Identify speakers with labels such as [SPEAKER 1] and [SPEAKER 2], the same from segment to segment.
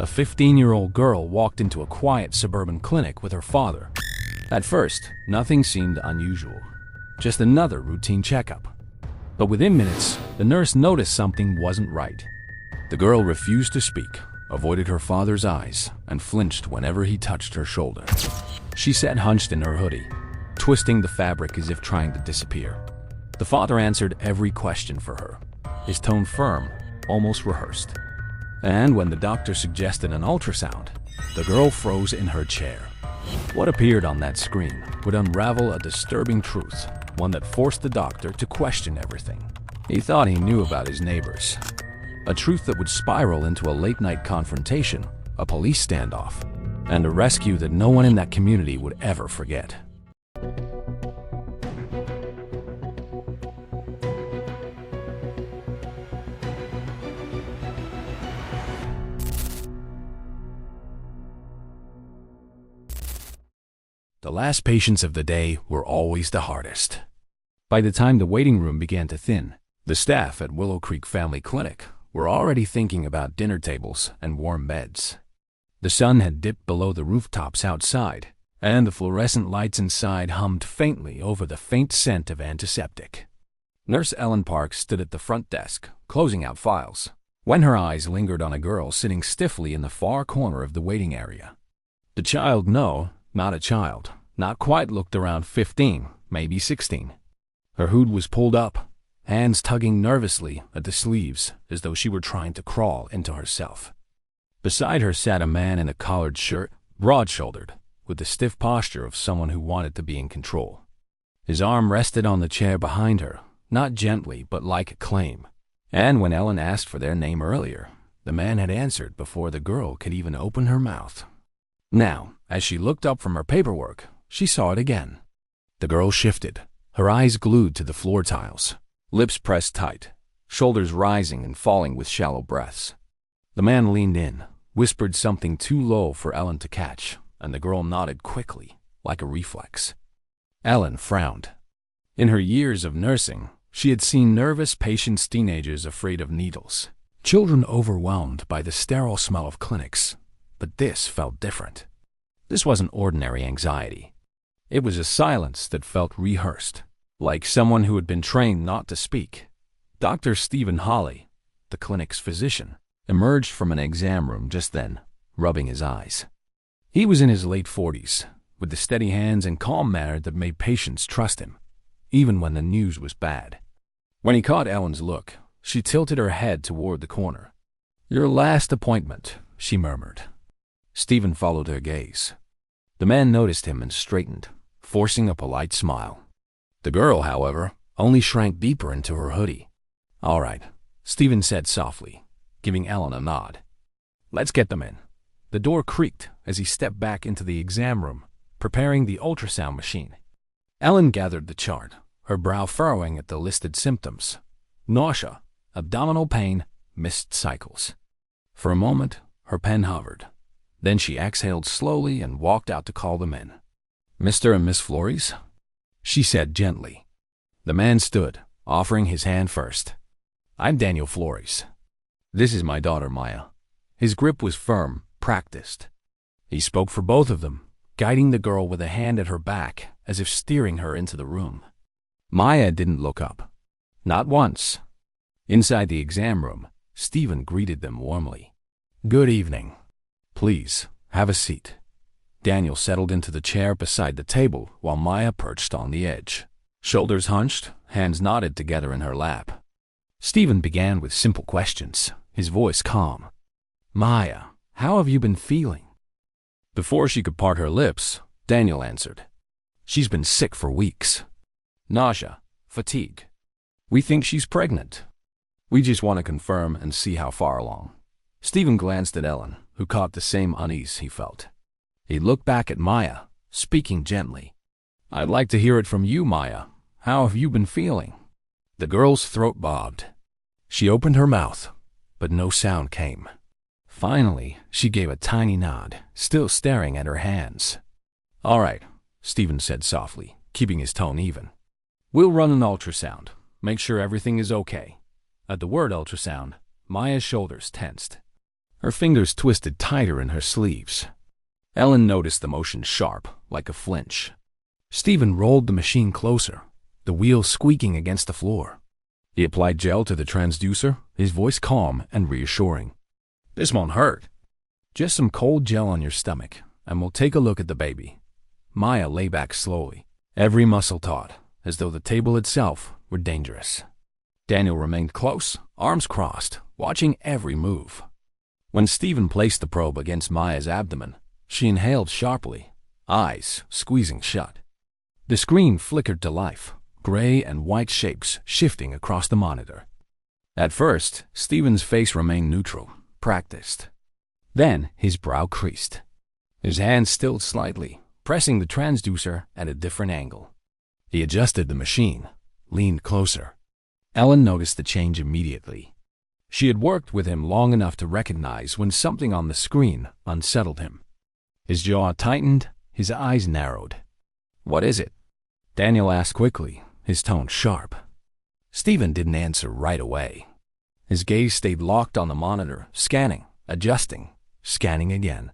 [SPEAKER 1] A 15-year-old girl walked into a quiet suburban clinic with her father. At first, nothing seemed unusual, just another routine checkup. But within minutes, the nurse noticed something wasn't right. The girl refused to speak, avoided her father's eyes, and flinched whenever he touched her shoulder. She sat hunched in her hoodie, twisting the fabric as if trying to disappear. The father answered every question for her, his tone firm, almost rehearsed. And when the doctor suggested an ultrasound, the girl froze in her chair. What appeared on that screen would unravel a disturbing truth, one that forced the doctor to question everything he thought he knew about his neighbors. A truth that would spiral into a late-night confrontation, a police standoff, and a rescue that no one in that community would ever forget. The last patients of the day were always the hardest. By the time the waiting room began to thin, the staff at Willow Creek Family Clinic were already thinking about dinner tables and warm beds. The sun had dipped below the rooftops outside, and the fluorescent lights inside hummed faintly over the faint scent of antiseptic. Nurse Ellen Park stood at the front desk, closing out files, when her eyes lingered on a girl sitting stiffly in the far corner of the waiting area. The child, no, not a child, not quite, looked around 15, maybe 16. Her hood was pulled up, hands tugging nervously at the sleeves as though she were trying to crawl into herself. Beside her sat a man in a collared shirt, broad-shouldered, with the stiff posture of someone who wanted to be in control. His arm rested on the chair behind her, not gently but like a claim. And when Ellen asked for their name earlier, the man had answered before the girl could even open her mouth. Now, as she looked up from her paperwork, she saw it again. The girl shifted, her eyes glued to the floor tiles, lips pressed tight, shoulders rising and falling with shallow breaths. The man leaned in, whispered something too low for Ellen to catch, and the girl nodded quickly, like a reflex. Ellen frowned. In her years of nursing, she had seen nervous patients, teenagers afraid of needles, children overwhelmed by the sterile smell of clinics. But this felt different. This wasn't ordinary anxiety. It was a silence that felt rehearsed, like someone who had been trained not to speak. Dr. Stephen Hawley, the clinic's physician, emerged from an exam room just then, rubbing his eyes. He was in his late 40s, with the steady hands and calm manner that made patients trust him, even when the news was bad. When he caught Ellen's look, she tilted her head toward the corner. "Your last appointment," she murmured. Stephen followed her gaze. The man noticed him and straightened, forcing a polite smile. The girl, however, only shrank deeper into her hoodie. "All right," Stephen said softly, giving Ellen a nod. "Let's get them in." The door creaked as he stepped back into the exam room, preparing the ultrasound machine. Ellen gathered the chart, her brow furrowing at the listed symptoms: nausea, abdominal pain, missed cycles. For a moment, her pen hovered. Then she exhaled slowly and walked out to call them in. "Mr. and Miss Flores?" she said gently. The man stood, offering his hand first. "I'm Daniel Flores. This is my daughter, Maya." His grip was firm, practiced. He spoke for both of them, guiding the girl with a hand at her back as if steering her into the room. Maya didn't look up. Not once. Inside the exam room, Stephen greeted them warmly. "Good evening. Please, have a seat." Daniel settled into the chair beside the table while Maya perched on the edge. Shoulders hunched, hands knotted together in her lap. Stephen began with simple questions, his voice calm. "Maya, how have you been feeling?" Before she could part her lips, Daniel answered. "She's been sick for weeks. Nausea, fatigue. We think she's pregnant. We just want to confirm and see how far along." Stephen glanced at Ellen, who caught the same unease he felt. He looked back at Maya, speaking gently. "I'd like to hear it from you, Maya. How have you been feeling?" The girl's throat bobbed. She opened her mouth, but no sound came. Finally, she gave a tiny nod, still staring at her hands. "All right," Stephen said softly, keeping his tone even. "We'll run an ultrasound, make sure everything is okay." At the word ultrasound, Maya's shoulders tensed. Her fingers twisted tighter in her sleeves. Ellen noticed the motion sharp, like a flinch. Stephen rolled the machine closer, the wheel squeaking against the floor. He applied gel to the transducer, his voice calm and reassuring. "This won't hurt. Just some cold gel on your stomach, and we'll take a look at the baby." Maya lay back slowly, every muscle taut, as though the table itself were dangerous. Daniel remained close, arms crossed, watching every move. When Stephen placed the probe against Maya's abdomen, she inhaled sharply, eyes squeezing shut. The screen flickered to life, gray and white shapes shifting across the monitor. At first, Stephen's face remained neutral, practiced. Then his brow creased. His hands stilled slightly, pressing the transducer at a different angle. He adjusted the machine, leaned closer. Ellen noticed the change immediately. She had worked with him long enough to recognize when something on the screen unsettled him. His jaw tightened, his eyes narrowed. "What is it?" Daniel asked quickly, his tone sharp. Stephen didn't answer right away. His gaze stayed locked on the monitor, scanning, adjusting, scanning again.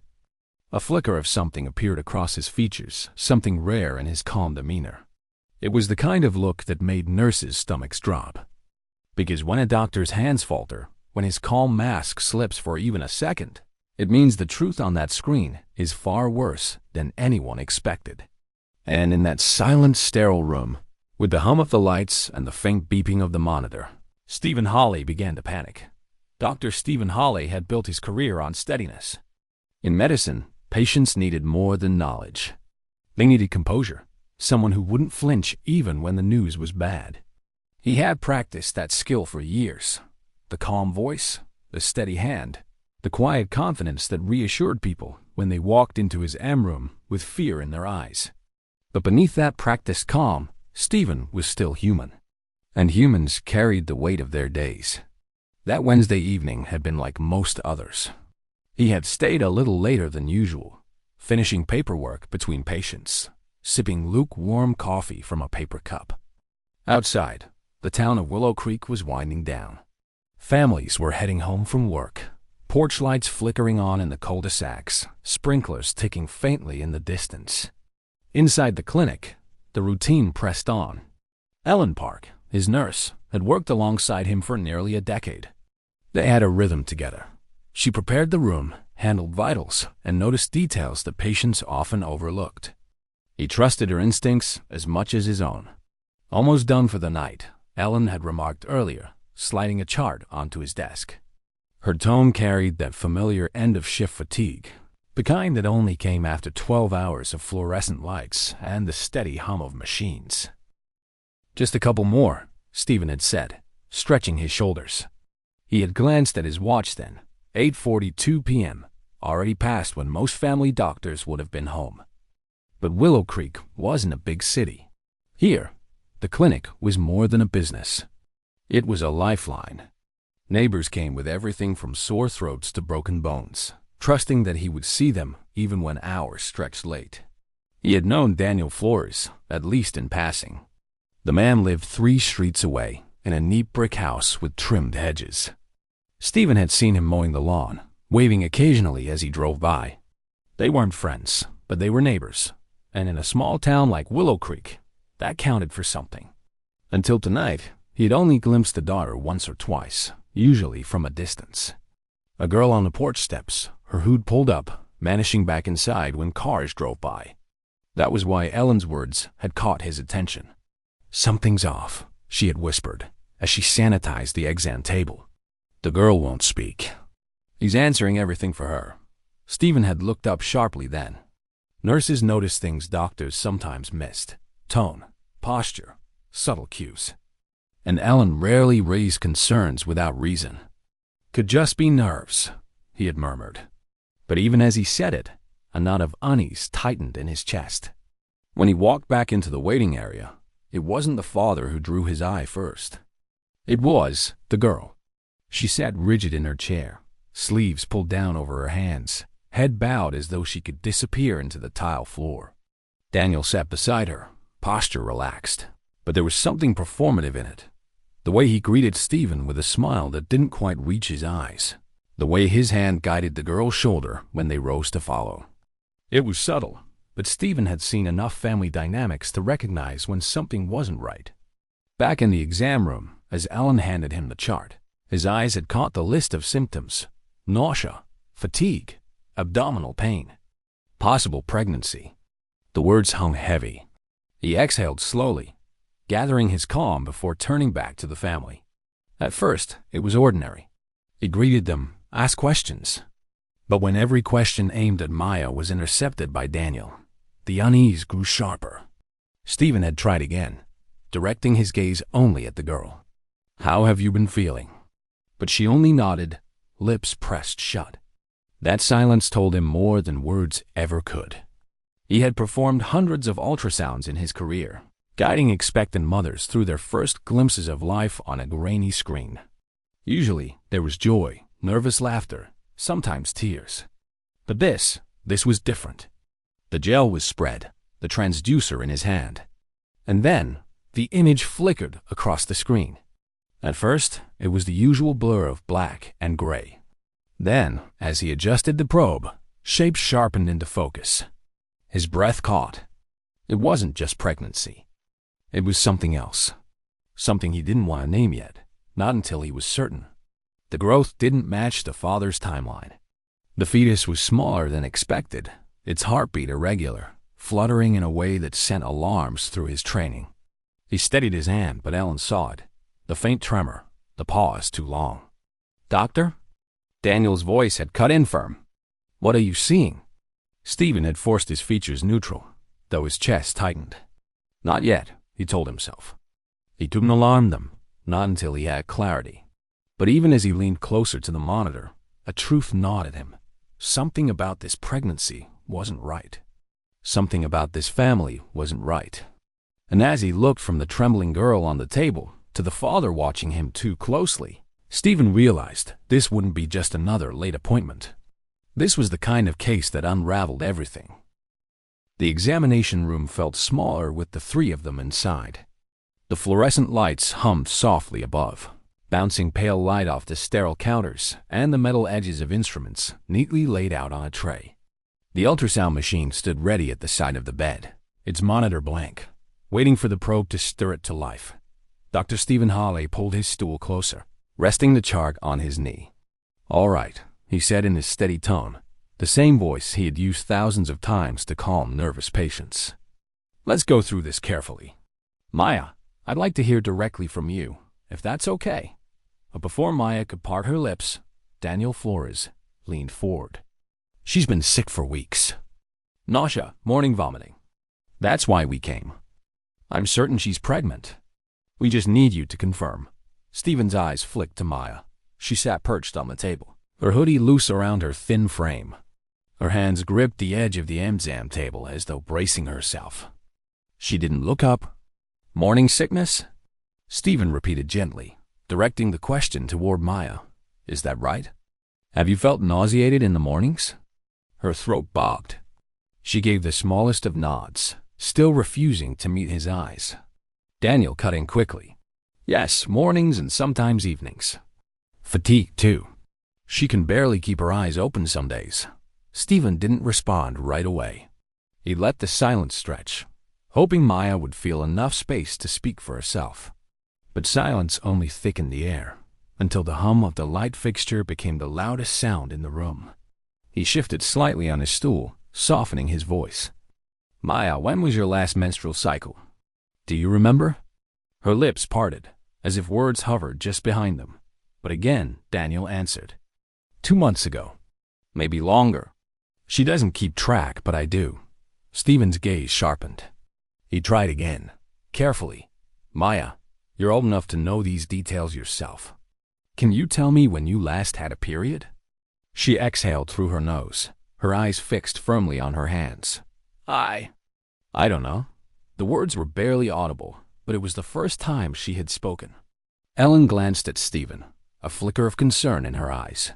[SPEAKER 1] A flicker of something appeared across his features, something rare in his calm demeanor. It was the kind of look that made nurses' stomachs drop. Because when a doctor's hands falter, when his calm mask slips for even a second, it means the truth on that screen is far worse than anyone expected. And in that silent, sterile room, with the hum of the lights and the faint beeping of the monitor, Stephen Hawley began to panic. Dr. Stephen Hawley had built his career on steadiness. In medicine, patients needed more than knowledge. They needed composure, someone who wouldn't flinch even when the news was bad. He had practiced that skill for years. The calm voice, the steady hand, the quiet confidence that reassured people when they walked into his room with fear in their eyes. But beneath that practiced calm, Stephen was still human. And humans carried the weight of their days. That Wednesday evening had been like most others. He had stayed a little later than usual, finishing paperwork between patients, sipping lukewarm coffee from a paper cup. Outside, the town of Willow Creek was winding down. Families were heading home from work, porch lights flickering on in the cul-de-sacs, sprinklers ticking faintly in the distance. Inside the clinic, the routine pressed on. Ellen Park, his nurse, had worked alongside him for nearly a decade. They had a rhythm together. She prepared the room, handled vitals, and noticed details that patients often overlooked. He trusted her instincts as much as his own. Almost done for the night, Ellen had remarked earlier, sliding a chart onto his desk. Her tone carried that familiar end-of-shift fatigue, the kind that only came after 12 hours of fluorescent lights and the steady hum of machines. "Just a couple more," Stephen had said, stretching his shoulders. He had glanced at his watch then, 8:42 p.m., already past when most family doctors would have been home. But Willow Creek wasn't a big city. Here, the clinic was more than a business. It was a lifeline. Neighbors came with everything from sore throats to broken bones, trusting that he would see them even when hours stretched late. He had known Daniel Flores, at least in passing. The man lived 3 streets away, in a neat brick house with trimmed hedges. Stephen had seen him mowing the lawn, waving occasionally as he drove by. They weren't friends, but they were neighbors, and in a small town like Willow Creek, that counted for something. Until tonight, he had only glimpsed the daughter once or twice, usually from a distance. A girl on the porch steps, her hood pulled up, vanishing back inside when cars drove by. That was why Ellen's words had caught his attention. "Something's off," she had whispered, as she sanitized the exam table. "The girl won't speak. He's answering everything for her." Stephen had looked up sharply then. Nurses noticed things doctors sometimes missed: tone, posture, subtle cues. And Ellen rarely raised concerns without reason. "Could just be nerves," he had murmured. But even as he said it, a knot of unease tightened in his chest. When he walked back into the waiting area, it wasn't the father who drew his eye first. It was the girl. She sat rigid in her chair, sleeves pulled down over her hands, head bowed as though she could disappear into the tile floor. Daniel sat beside her, posture relaxed, but there was something performative in it. The way he greeted Stephen with a smile that didn't quite reach his eyes. the way his hand guided the girl's shoulder when they rose to follow. It was subtle, but Stephen had seen enough family dynamics to recognize when something wasn't right. Back in the exam room, as Ellen handed him the chart, his eyes had caught the list of symptoms: nausea, fatigue, abdominal pain, possible pregnancy. The words hung heavy. He exhaled slowly, gathering his calm before turning back to the family. At first, it was ordinary. He greeted them, asked questions. But when every question aimed at Maya was intercepted by Daniel, the unease grew sharper. Stephen had tried again, directing his gaze only at the girl. "How have you been feeling?" But she only nodded, lips pressed shut. That silence told him more than words ever could. He had performed hundreds of ultrasounds in his career, guiding expectant mothers through their first glimpses of life on a grainy screen. Usually, there was joy, nervous laughter, sometimes tears. But this was different. The gel was spread, the transducer in his hand. And then, the image flickered across the screen. At first, it was the usual blur of black and gray. Then, as he adjusted the probe, shapes sharpened into focus. His breath caught. It wasn't just pregnancy. It was something else. Something he didn't want to name yet, not until he was certain. The growth didn't match the father's timeline. The fetus was smaller than expected, its heartbeat irregular, fluttering in a way that sent alarms through his training. He steadied his hand, but Ellen saw it. The faint tremor, the pause too long. "Doctor?" Daniel's voice had cut in firm. "What are you seeing?" Stephen had forced his features neutral, though his chest tightened. Not yet, he told himself. He didn't alarm them, not until he had clarity. But even as he leaned closer to the monitor, a truth gnawed at him. Something about this pregnancy wasn't right. Something about this family wasn't right. And as he looked from the trembling girl on the table to the father watching him too closely, Stephen realized this wouldn't be just another late appointment. This was the kind of case that unraveled everything. The examination room felt smaller with the three of them inside. The fluorescent lights hummed softly above, bouncing pale light off the sterile counters and the metal edges of instruments neatly laid out on a tray. The ultrasound machine stood ready at the side of the bed, its monitor blank, waiting for the probe to stir it to life. Dr. Stephen Hawley pulled his stool closer, resting the chart on his knee. "All right," he said in his steady tone, the same voice he had used thousands of times to calm nervous patients. "Let's go through this carefully. Maya, I'd like to hear directly from you, if that's okay." But before Maya could part her lips, Daniel Flores leaned forward. "She's been sick for weeks. Nausea, morning vomiting. That's why we came. I'm certain she's pregnant. We just need you to confirm." Stephen's eyes flicked to Maya. She sat perched on the table, her hoodie loose around her thin frame. Her hands gripped the edge of the exam table as though bracing herself. She didn't look up. "Morning sickness?" Stephen repeated gently, directing the question toward Maya. "Is that right? Have you felt nauseated in the mornings?" Her throat bogged. She gave the smallest of nods, still refusing to meet his eyes. Daniel cut in quickly. "Yes, mornings and sometimes evenings. Fatigue, too. She can barely keep her eyes open some days." Stephen didn't respond right away. He let the silence stretch, hoping Maya would feel enough space to speak for herself. But silence only thickened the air, until the hum of the light fixture became the loudest sound in the room. He shifted slightly on his stool, softening his voice. "Maya, when was your last menstrual cycle? Do you remember?" Her lips parted, as if words hovered just behind them. But again, Daniel answered. 2 months ago. Maybe longer. She doesn't keep track, but I do. Stephen's gaze sharpened. He tried again, carefully. "Maya, you're old enough to know these details yourself. Can you tell me when you last had a period?" She exhaled through her nose, her eyes fixed firmly on her hands. I don't know." The words were barely audible, but it was the first time she had spoken. Ellen glanced at Stephen, a flicker of concern in her eyes.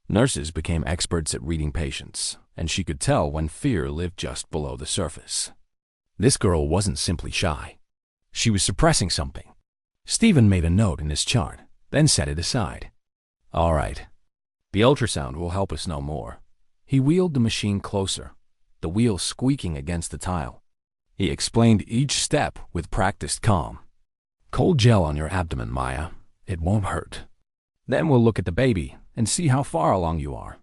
[SPEAKER 1] Nurses became experts at reading patients, and she could tell when fear lived just below the surface. This girl wasn't simply shy. She was suppressing something. Stephen made a note in his chart, then set it aside. "All right. The ultrasound will help us know more. He wheeled the machine closer, the wheel squeaking against the tile. He explained each step with practiced calm. Cold gel on your abdomen, Maya. It won't hurt. Then we'll look at the baby and see how far along you are.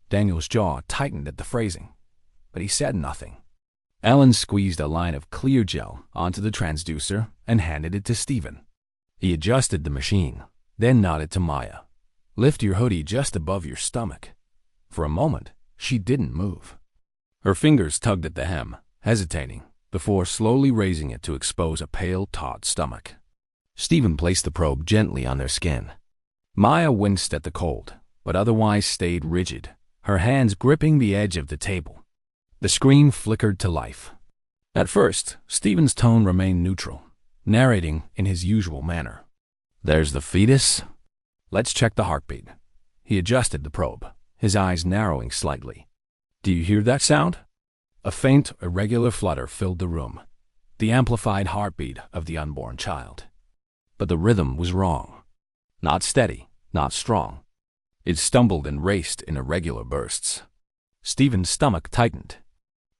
[SPEAKER 1] Daniel's jaw tightened at the phrasing, but he said nothing. Ellen squeezed a line of clear gel onto the transducer and handed it to Stephen. He adjusted the machine, then nodded to Maya. Lift your hoodie just above your stomach. For a moment, she didn't move. Her fingers tugged at the hem, hesitating, before slowly raising it to expose a pale, taut stomach. Stephen placed the probe gently on their skin. Maya winced at the cold, but otherwise stayed rigid, her hands gripping the edge of the table. The screen flickered to life. At first, Stephen's tone remained neutral, narrating in his usual manner. There's the fetus. Let's check the heartbeat. He adjusted the probe, his eyes narrowing slightly. Do you hear that sound? A faint, irregular flutter filled the room, the amplified heartbeat of the unborn child. But the rhythm was wrong. Not steady, not strong. It stumbled and raced in irregular bursts. Stephen's stomach tightened.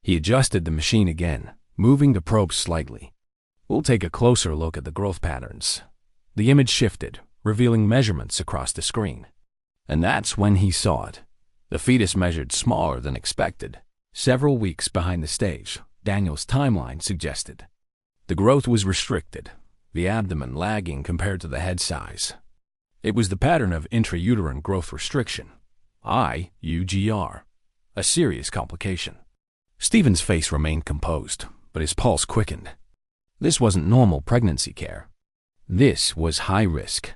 [SPEAKER 1] He adjusted the machine again, moving the probe slightly. We'll take a closer look at the growth patterns. The image shifted, revealing measurements across the screen. And that's when he saw it. The fetus measured smaller than expected, several weeks behind the stage, Daniel's timeline suggested. The growth was restricted, the abdomen lagging compared to the head size. It was the pattern of intrauterine growth restriction, IUGR, a serious complication. Stephen's face remained composed, but his pulse quickened. This wasn't normal pregnancy care. This was high risk.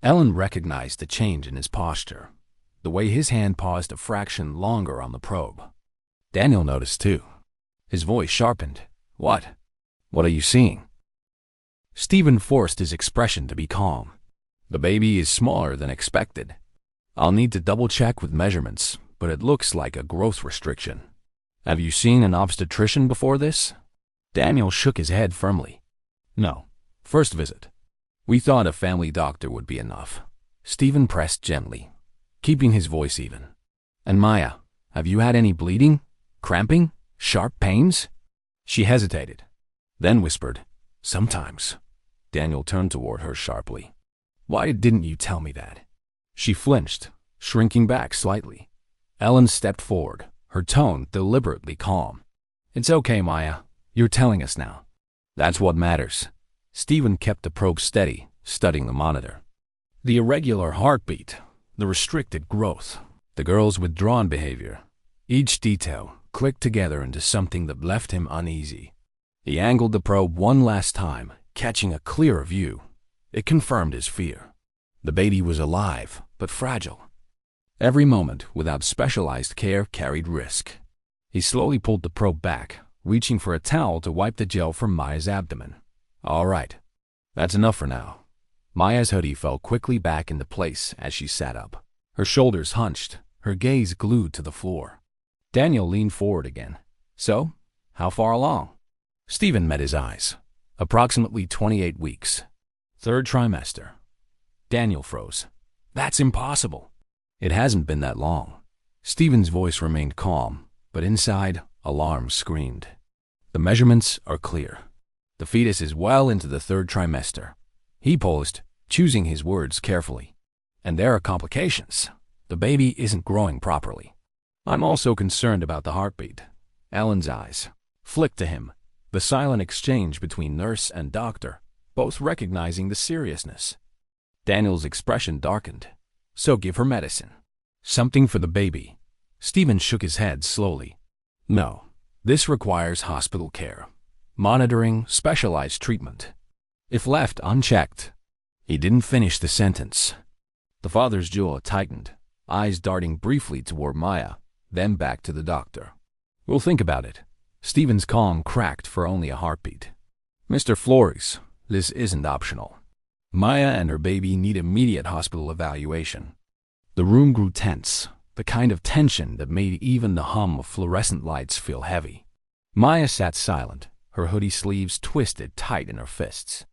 [SPEAKER 1] Ellen recognized the change in his posture, the way his hand paused a fraction longer on the probe. Daniel noticed too. His voice sharpened. What? What are you seeing? Stephen forced his expression to be calm. The baby is smaller than expected. I'll need to double-check with measurements, but it looks like a growth restriction. Have you seen an obstetrician before this? Daniel shook his head firmly. No. First visit. We thought a family doctor would be enough. Stephen pressed gently, keeping his voice even. And Maya, have you had any bleeding? Cramping? Sharp pains? She hesitated, then whispered, Sometimes. Daniel turned toward her sharply. Why didn't you tell me that? She flinched, shrinking back slightly. Ellen stepped forward, her tone deliberately calm. It's okay, Maya. You're telling us now. That's what matters. Stephen kept the probe steady, studying the monitor. The irregular heartbeat, the restricted growth, the girl's withdrawn behavior. Each detail clicked together into something that left him uneasy. He angled the probe one last time, catching a clearer view. It confirmed his fear. The baby was alive, but fragile. Every moment without specialized care carried risk. He slowly pulled the probe back, reaching for a towel to wipe the gel from Maya's abdomen. All right. That's enough for now. Maya's hoodie fell quickly back into place as she sat up, her shoulders hunched, her gaze glued to the floor. Daniel leaned forward again. So, how far along? Stephen met his eyes. Approximately 28 weeks. Third trimester. Daniel froze. That's impossible. It hasn't been that long. Stephen's voice remained calm, but inside, alarm screamed. The measurements are clear. The fetus is well into the third trimester. He paused, choosing his words carefully. And there are complications. The baby isn't growing properly. I'm also concerned about the heartbeat. Ellen's eyes flicked to him, the silent exchange between nurse and doctor, both recognizing the seriousness. Daniel's expression darkened. So give her medicine. Something for the baby. Stephen shook his head slowly. No, this requires hospital care. Monitoring, specialized treatment. If left unchecked. He didn't finish the sentence. The father's jaw tightened, eyes darting briefly toward Maya, then back to the doctor. We'll think about it. Stephen's calm cracked for only a heartbeat. Mr. Flores, this isn't optional. Maya and her baby need immediate hospital evaluation. The room grew tense, the kind of tension that made even the hum of fluorescent lights feel heavy. Maya sat silent, her hoodie sleeves twisted tight in her fists.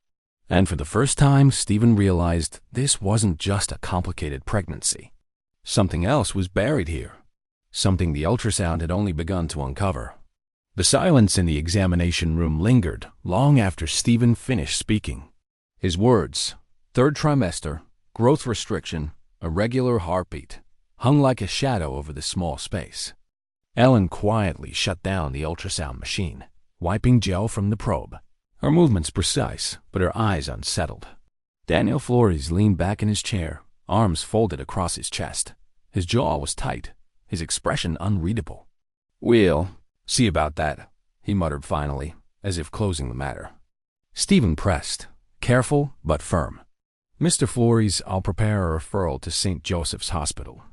[SPEAKER 1] And for the first time, Stephen realized this wasn't just a complicated pregnancy. Something else was buried here. Something the ultrasound had only begun to uncover. The silence in the examination room lingered long after Stephen finished speaking. His words, third trimester, growth restriction, irregular heartbeat, hung like a shadow over the small space. Ellen quietly shut down the ultrasound machine, wiping gel from the probe. Her movements precise, but her eyes unsettled. Daniel Flores leaned back in his chair, arms folded across his chest. His jaw was tight, his expression unreadable. "We'll see about that," he muttered finally, as if closing the matter. Stephen pressed, careful but firm. "Mr. Flores, I'll prepare a referral to St. Joseph's Hospital.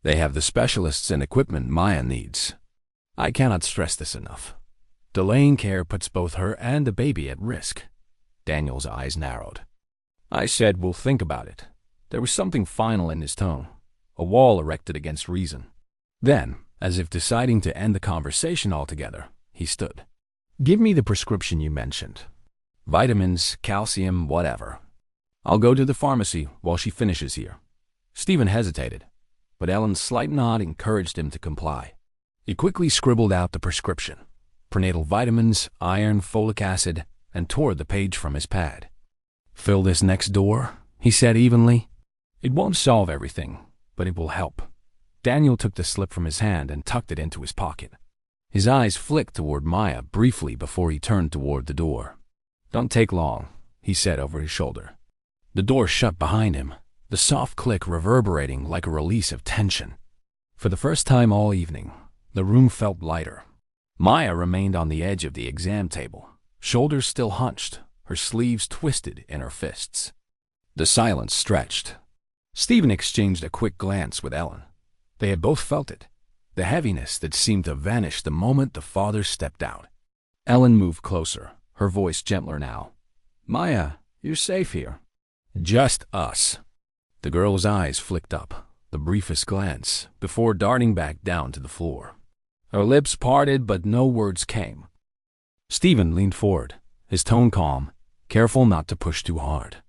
[SPEAKER 1] They have the specialists and equipment Maya needs. I cannot stress this enough. Delaying care puts both her and the baby at risk." Daniel's eyes narrowed. "I said we'll think about it." There was something final in his tone, a wall erected against reason. Then, as if deciding to end the conversation altogether, he stood. "Give me the prescription you mentioned. Vitamins, calcium, whatever. I'll go to the pharmacy while she finishes here." Stephen hesitated, but Ellen's slight nod encouraged him to comply. He quickly scribbled out the prescription: prenatal vitamins, iron, folic acid, and tore the page from his pad. "Fill this next door," he said evenly. "It won't solve everything, but it will help." Daniel took the slip from his hand and tucked it into his pocket. His eyes flicked toward Maya briefly before he turned toward the door. "Don't take long," he said over his shoulder. The door shut behind him, the soft click reverberating like a release of tension. For the first time all evening, the room felt lighter. Maya remained on the edge of the exam table, shoulders still hunched, her sleeves twisted in her fists. The silence stretched. Stephen exchanged a quick glance with Ellen. They had both felt it, the heaviness that seemed to vanish the moment the father stepped out. Ellen moved closer, her voice gentler now. "Maya, you're safe here." "Just us." The girl's eyes flicked up, the briefest glance, before darting back down to the floor. Her lips parted, but no words came. Stephen leaned forward, his tone calm, careful not to push too hard.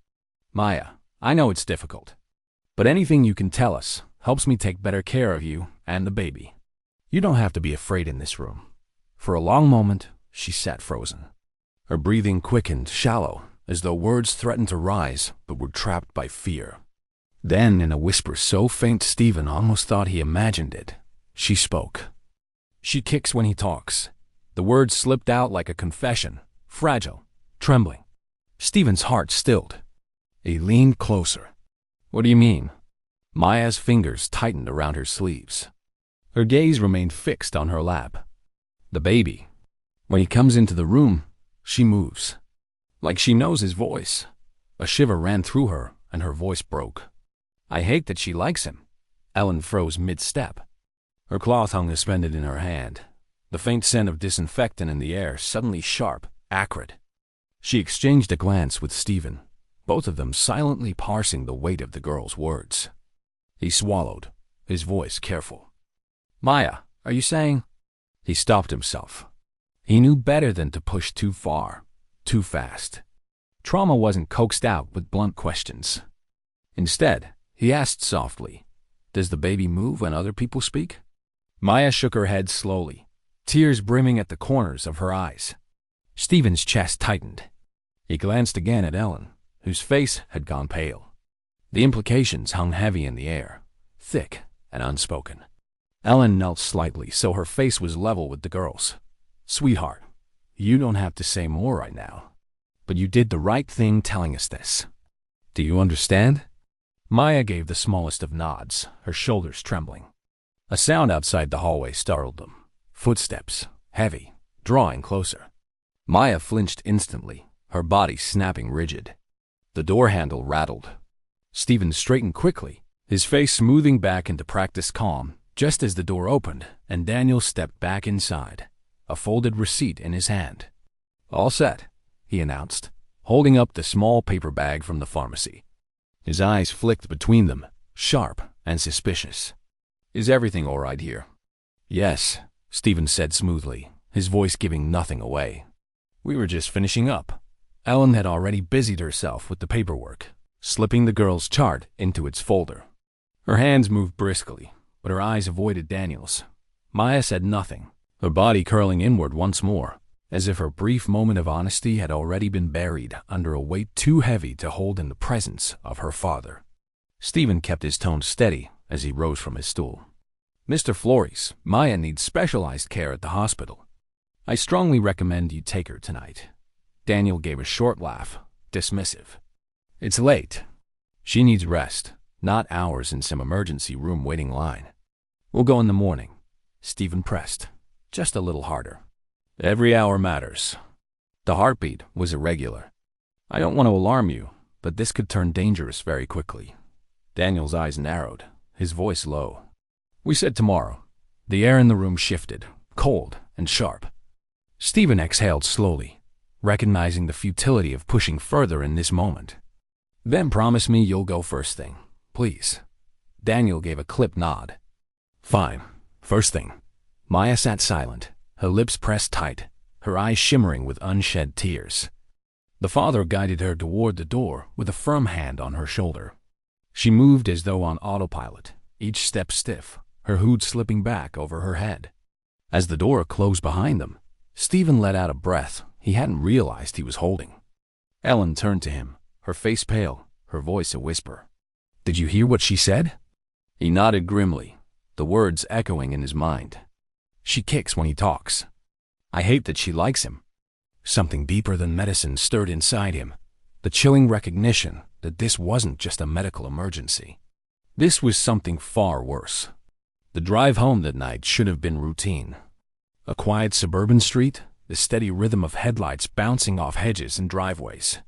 [SPEAKER 1] "Maya, I know it's difficult, but anything you can tell us helps me take better care of you and the baby. You don't have to be afraid in this room." For a long moment, she sat frozen. Her breathing quickened, shallow, as though words threatened to rise but were trapped by fear. Then, in a whisper so faint Stephen almost thought he imagined it, she spoke. "She kicks when he talks." The words slipped out like a confession, fragile, trembling. Stephen's heart stilled. He leaned closer. "What do you mean?" Maya's fingers tightened around her sleeves. Her gaze remained fixed on her lap. "The baby. When he comes into the room, she moves. Like she knows his voice." A shiver ran through her, and her voice broke. "I hate that she likes him." Ellen froze mid-step. Her cloth hung suspended in her hand, the faint scent of disinfectant in the air suddenly sharp, acrid. She exchanged a glance with Stephen, both of them silently parsing the weight of the girl's words. He swallowed, his voice careful. "Maya, are you saying—" He stopped himself. He knew better than to push too far, too fast. Trauma wasn't coaxed out with blunt questions. Instead, he asked softly, "Does the baby move when other people speak?" Maya shook her head slowly, tears brimming at the corners of her eyes. Stephen's chest tightened. He glanced again at Ellen, whose face had gone pale. The implications hung heavy in the air, thick and unspoken. Ellen knelt slightly so her face was level with the girl's. "Sweetheart, you don't have to say more right now, but you did the right thing telling us this. Do you understand?" Maya gave the smallest of nods, her shoulders trembling. A sound outside the hallway startled them. Footsteps, heavy, drawing closer. Maya flinched instantly, her body snapping rigid. The door handle rattled. Stephen straightened quickly, his face smoothing back into practiced calm, just as the door opened and Daniel stepped back inside, a folded receipt in his hand. "All set," he announced, holding up the small paper bag from the pharmacy. His eyes flicked between them, sharp and suspicious. "Is everything all right here?" "Yes," Stephen said smoothly, his voice giving nothing away. "We were just finishing up." Ellen had already busied herself with the paperwork, slipping the girl's chart into its folder. Her hands moved briskly, but her eyes avoided Daniel's. Maya said nothing, her body curling inward once more, as if her brief moment of honesty had already been buried under a weight too heavy to hold in the presence of her father. Stephen kept his tone steady as he rose from his stool. "Mr. Flores, Maya needs specialized care at the hospital. I strongly recommend you take her tonight." Daniel gave a short laugh, dismissive. "It's late. She needs rest, not hours in some emergency room waiting line. We'll go in the morning." Stephen pressed, just a little harder. "Every hour matters." The heartbeat was irregular. "I don't want to alarm you, but this could turn dangerous very quickly." Daniel's eyes narrowed, his voice low. "We said tomorrow." The air in the room shifted, cold and sharp. Stephen exhaled slowly, recognizing the futility of pushing further in this moment. "Then promise me you'll go first thing, please." Daniel gave a clipped nod. "Fine, first thing." Maya sat silent, her lips pressed tight, her eyes shimmering with unshed tears. The father guided her toward the door with a firm hand on her shoulder. She moved as though on autopilot, each step stiff, her hood slipping back over her head. As the door closed behind them, Stephen let out a breath he hadn't realized he was holding. Ellen turned to him, her face pale, her voice a whisper. "Did you hear what she said?" He nodded grimly, the words echoing in his mind. "She kicks when he talks. I hate that she likes him." Something deeper than medicine stirred inside him, the chilling recognition that this wasn't just a medical emergency. This was something far worse. The drive home that night should have been routine. A quiet suburban street, the steady rhythm of headlights bouncing off hedges and driveways.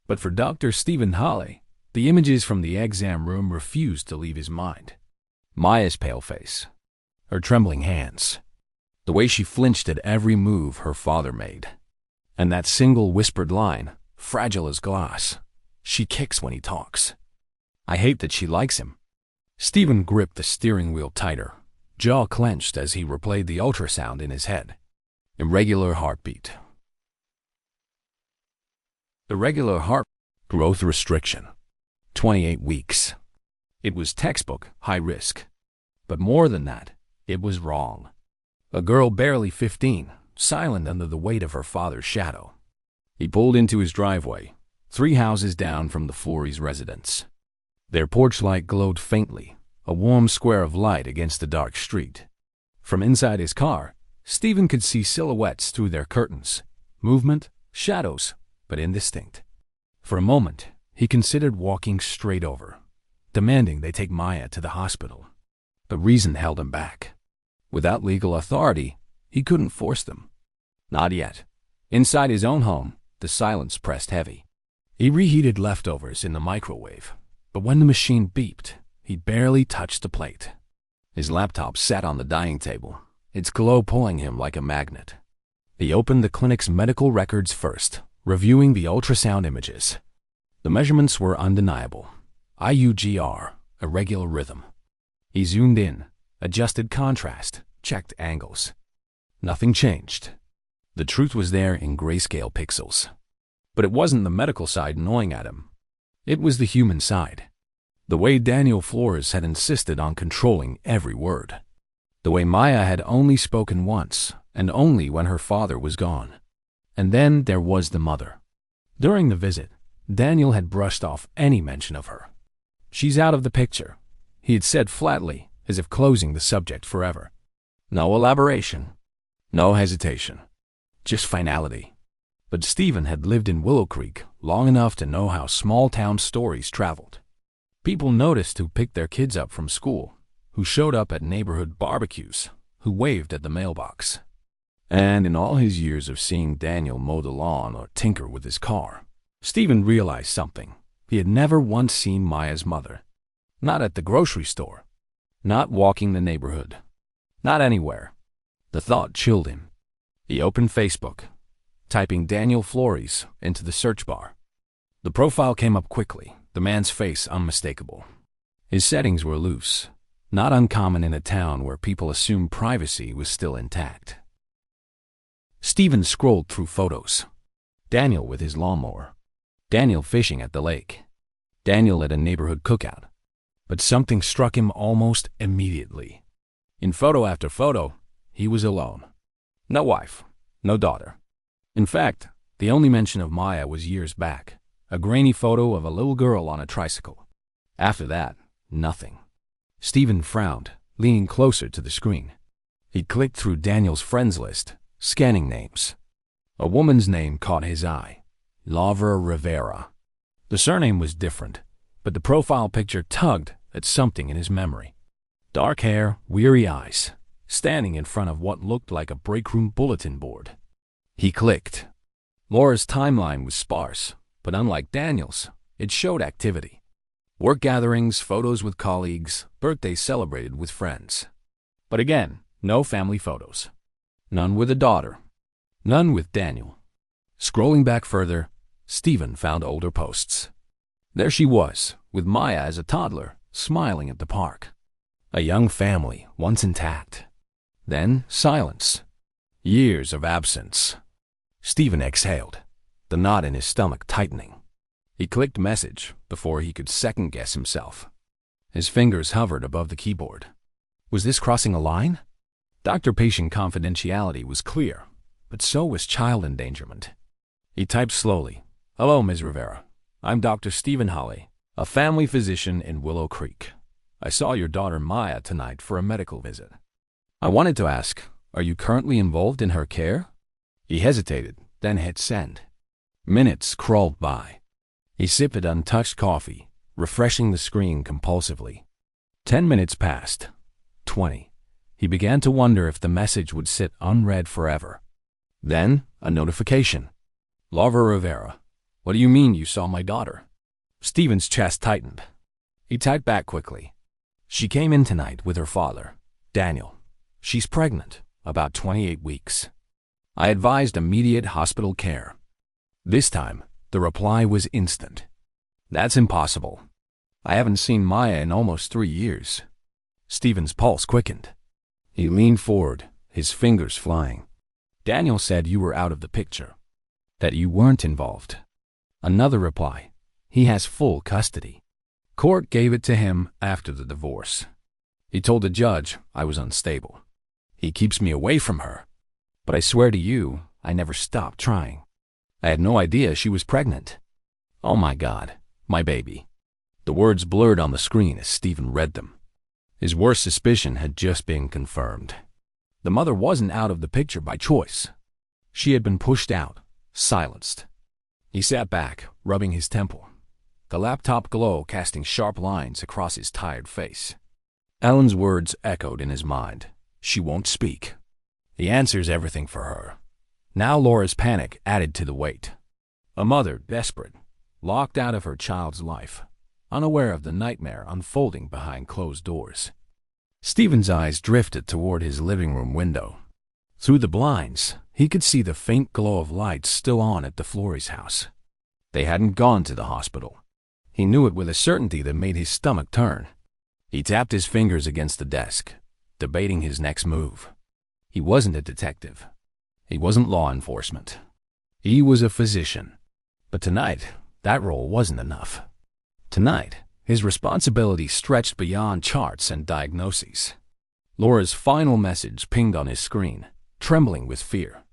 [SPEAKER 1] But for Dr. Stephen Hawley, the images from the exam room refused to leave his mind. Maya's pale face, her trembling hands, the way she flinched at every move her father made, and that single whispered line, fragile as glass, "She kicks when he talks. I hate that she likes him." Stephen gripped the steering wheel tighter, jaw clenched as he replayed the ultrasound in his head. Irregular heartbeat. Irregular heart growth restriction. 28 weeks. It was textbook high risk. But more than that, it was wrong. A girl barely 15, silent under the weight of her father's shadow. He pulled into his driveway, 3 houses down from the Flores residence. Their porch light glowed faintly, a warm square of light against the dark street. From inside his car, Stephen could see silhouettes through their curtains, movement, shadows, but indistinct. For a moment, he considered walking straight over, demanding they take Maya to the hospital. But reason held him back. Without legal authority, he couldn't force them. Not yet. Inside his own home, the silence pressed heavy. He reheated leftovers in the microwave, but when the machine beeped, he barely touched the plate. His laptop sat on the dining table, its glow pulling him like a magnet. He opened the clinic's medical records first, reviewing the ultrasound images. The measurements were undeniable. IUGR, irregular rhythm. He zoomed in, adjusted contrast, checked angles. Nothing changed. The truth was there in grayscale pixels. But it wasn't the medical side gnawing at him. It was the human side. The way Daniel Flores had insisted on controlling every word. The way Maya had only spoken once, and only when her father was gone. And then there was the mother. During the visit, Daniel had brushed off any mention of her. "She's out of the picture," he had said flatly, as if closing the subject forever. No elaboration, no hesitation, just finality. But Stephen had lived in Willow Creek long enough to know how small-town stories traveled. People noticed who picked their kids up from school, who showed up at neighborhood barbecues, who waved at the mailbox. And in all his years of seeing Daniel mow the lawn or tinker with his car, Stephen realized something. He had never once seen Maya's mother. Not at the grocery store. Not walking the neighborhood. Not anywhere. The thought chilled him. He opened Facebook, typing Daniel Flores into the search bar. The profile came up quickly, the man's face unmistakable. His settings were loose, not uncommon in a town where people assumed privacy was still intact. Stephen scrolled through photos. Daniel with his lawnmower. Daniel fishing at the lake. Daniel at a neighborhood cookout. But something struck him almost immediately. In photo after photo, he was alone. No wife, no daughter. In fact, the only mention of Maya was years back, a grainy photo of a little girl on a tricycle. After that, nothing. Stephen frowned, leaning closer to the screen. He clicked through Daniel's friends list, scanning names. A woman's name caught his eye, Laura Rivera. The surname was different, but the profile picture tugged at something in his memory. Dark hair, weary eyes, standing in front of what looked like a break room bulletin board. He clicked. Laura's timeline was sparse, but unlike Daniel's, it showed activity. Work gatherings, photos with colleagues, birthdays celebrated with friends. But again, no family photos. None with a daughter. None with Daniel. Scrolling back further, Stephen found older posts. There she was, with Maya as a toddler, smiling at the park. A young family, once intact. Then silence. Years of absence. Stephen exhaled, the knot in his stomach tightening. He clicked message before he could second-guess himself. His fingers hovered above the keyboard. Was this crossing a line? Doctor-patient confidentiality was clear, but so was child endangerment. He typed slowly. Hello, Ms. Rivera. I'm Dr. Stephen Hawley, a family physician in Willow Creek. I saw your daughter Maya tonight for a medical visit. I wanted to ask, are you currently involved in her care? He hesitated, then hit send. Minutes crawled by. He sipped untouched coffee, refreshing the screen compulsively. 10 minutes passed. 20. He began to wonder if the message would sit unread forever. Then, a notification. Laura Rivera, what do you mean you saw my daughter? Stephen's chest tightened. He typed back quickly. She came in tonight with her father, Daniel. She's pregnant, about 28 weeks. I advised immediate hospital care. This time, the reply was instant. That's impossible. I haven't seen Maya in almost 3 years. Stephen's pulse quickened. He leaned forward, his fingers flying. Daniel said you were out of the picture, that you weren't involved. Another reply. He has full custody. Court gave it to him after the divorce. He told the judge I was unstable. He keeps me away from her. But I swear to you, I never stopped trying. I had no idea she was pregnant. Oh my God, my baby. The words blurred on the screen as Stephen read them. His worst suspicion had just been confirmed. The mother wasn't out of the picture by choice. She had been pushed out, silenced. He sat back, rubbing his temple, the laptop glow casting sharp lines across his tired face. Ellen's words echoed in his mind. She won't speak. The answer's everything for her. Now Laura's panic added to the weight. A mother desperate, locked out of her child's life, unaware of the nightmare unfolding behind closed doors. Stephen's eyes drifted toward his living room window. Through the blinds, he could see the faint glow of lights still on at the Flores house. They hadn't gone to the hospital. He knew it with a certainty that made his stomach turn. He tapped his fingers against the desk, debating his next move. He wasn't a detective. He wasn't law enforcement. He was a physician. But tonight, that role wasn't enough. Tonight, his responsibility stretched beyond charts and diagnoses. Laura's final message pinged on his screen, trembling with fear.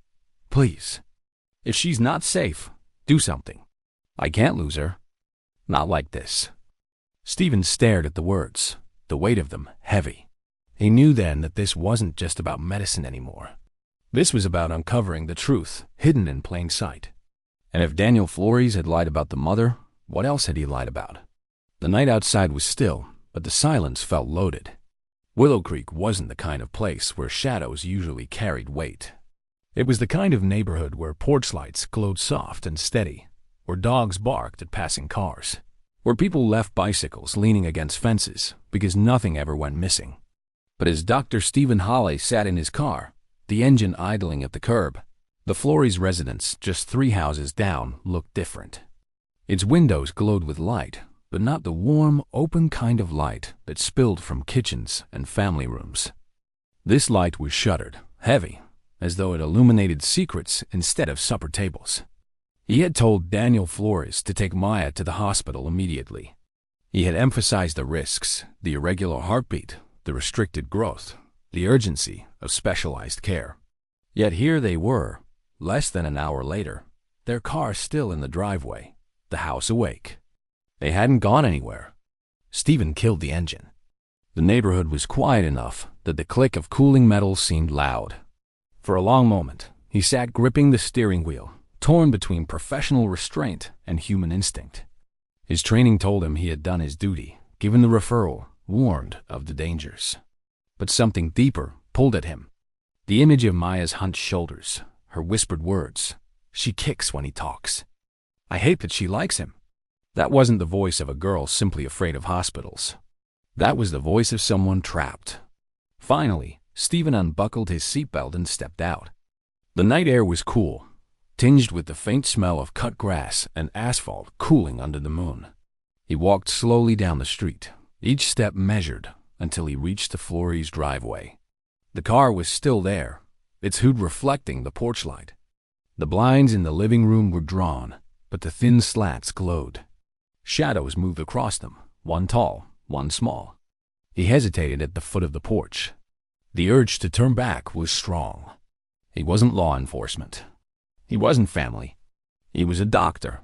[SPEAKER 1] Please, if she's not safe, do something. I can't lose her. Not like this. Stephen stared at the words, the weight of them heavy. He knew then that this wasn't just about medicine anymore. This was about uncovering the truth hidden in plain sight. And if Daniel Flores had lied about the mother, what else had he lied about? The night outside was still, but the silence felt loaded. Willow Creek wasn't the kind of place where shadows usually carried weight. It was the kind of neighborhood where porch lights glowed soft and steady, where dogs barked at passing cars, where people left bicycles leaning against fences because nothing ever went missing. But as Dr. Stephen Hawley sat in his car, the engine idling at the curb, the Flores residence just 3 houses down looked different. Its windows glowed with light, but not the warm, open kind of light that spilled from kitchens and family rooms. This light was shuttered, heavy, as though it illuminated secrets instead of supper tables. He had told Daniel Flores to take Maya to the hospital immediately. He had emphasized the risks, the irregular heartbeat, the restricted growth, the urgency of specialized care. Yet here they were, less than an hour later, their car still in the driveway, the house awake. They hadn't gone anywhere. Stephen killed the engine. The neighborhood was quiet enough that the click of cooling metal seemed loud. For a long moment, he sat gripping the steering wheel, torn between professional restraint and human instinct. His training told him he had done his duty, given the referral, warned of the dangers. But something deeper pulled at him. The image of Maya's hunched shoulders, her whispered words. She kicks when he talks. I hate that she likes him. That wasn't the voice of a girl simply afraid of hospitals. That was the voice of someone trapped. Finally, Stephen unbuckled his seatbelt and stepped out. The night air was cool, tinged with the faint smell of cut grass and asphalt cooling under the moon. He walked slowly down the street, each step measured until he reached the Flores' driveway. The car was still there, its hood reflecting the porch light. The blinds in the living room were drawn, but the thin slats glowed. Shadows moved across them, one tall, one small. He hesitated at the foot of the porch. The urge to turn back was strong. He wasn't law enforcement. He wasn't family. He was a doctor.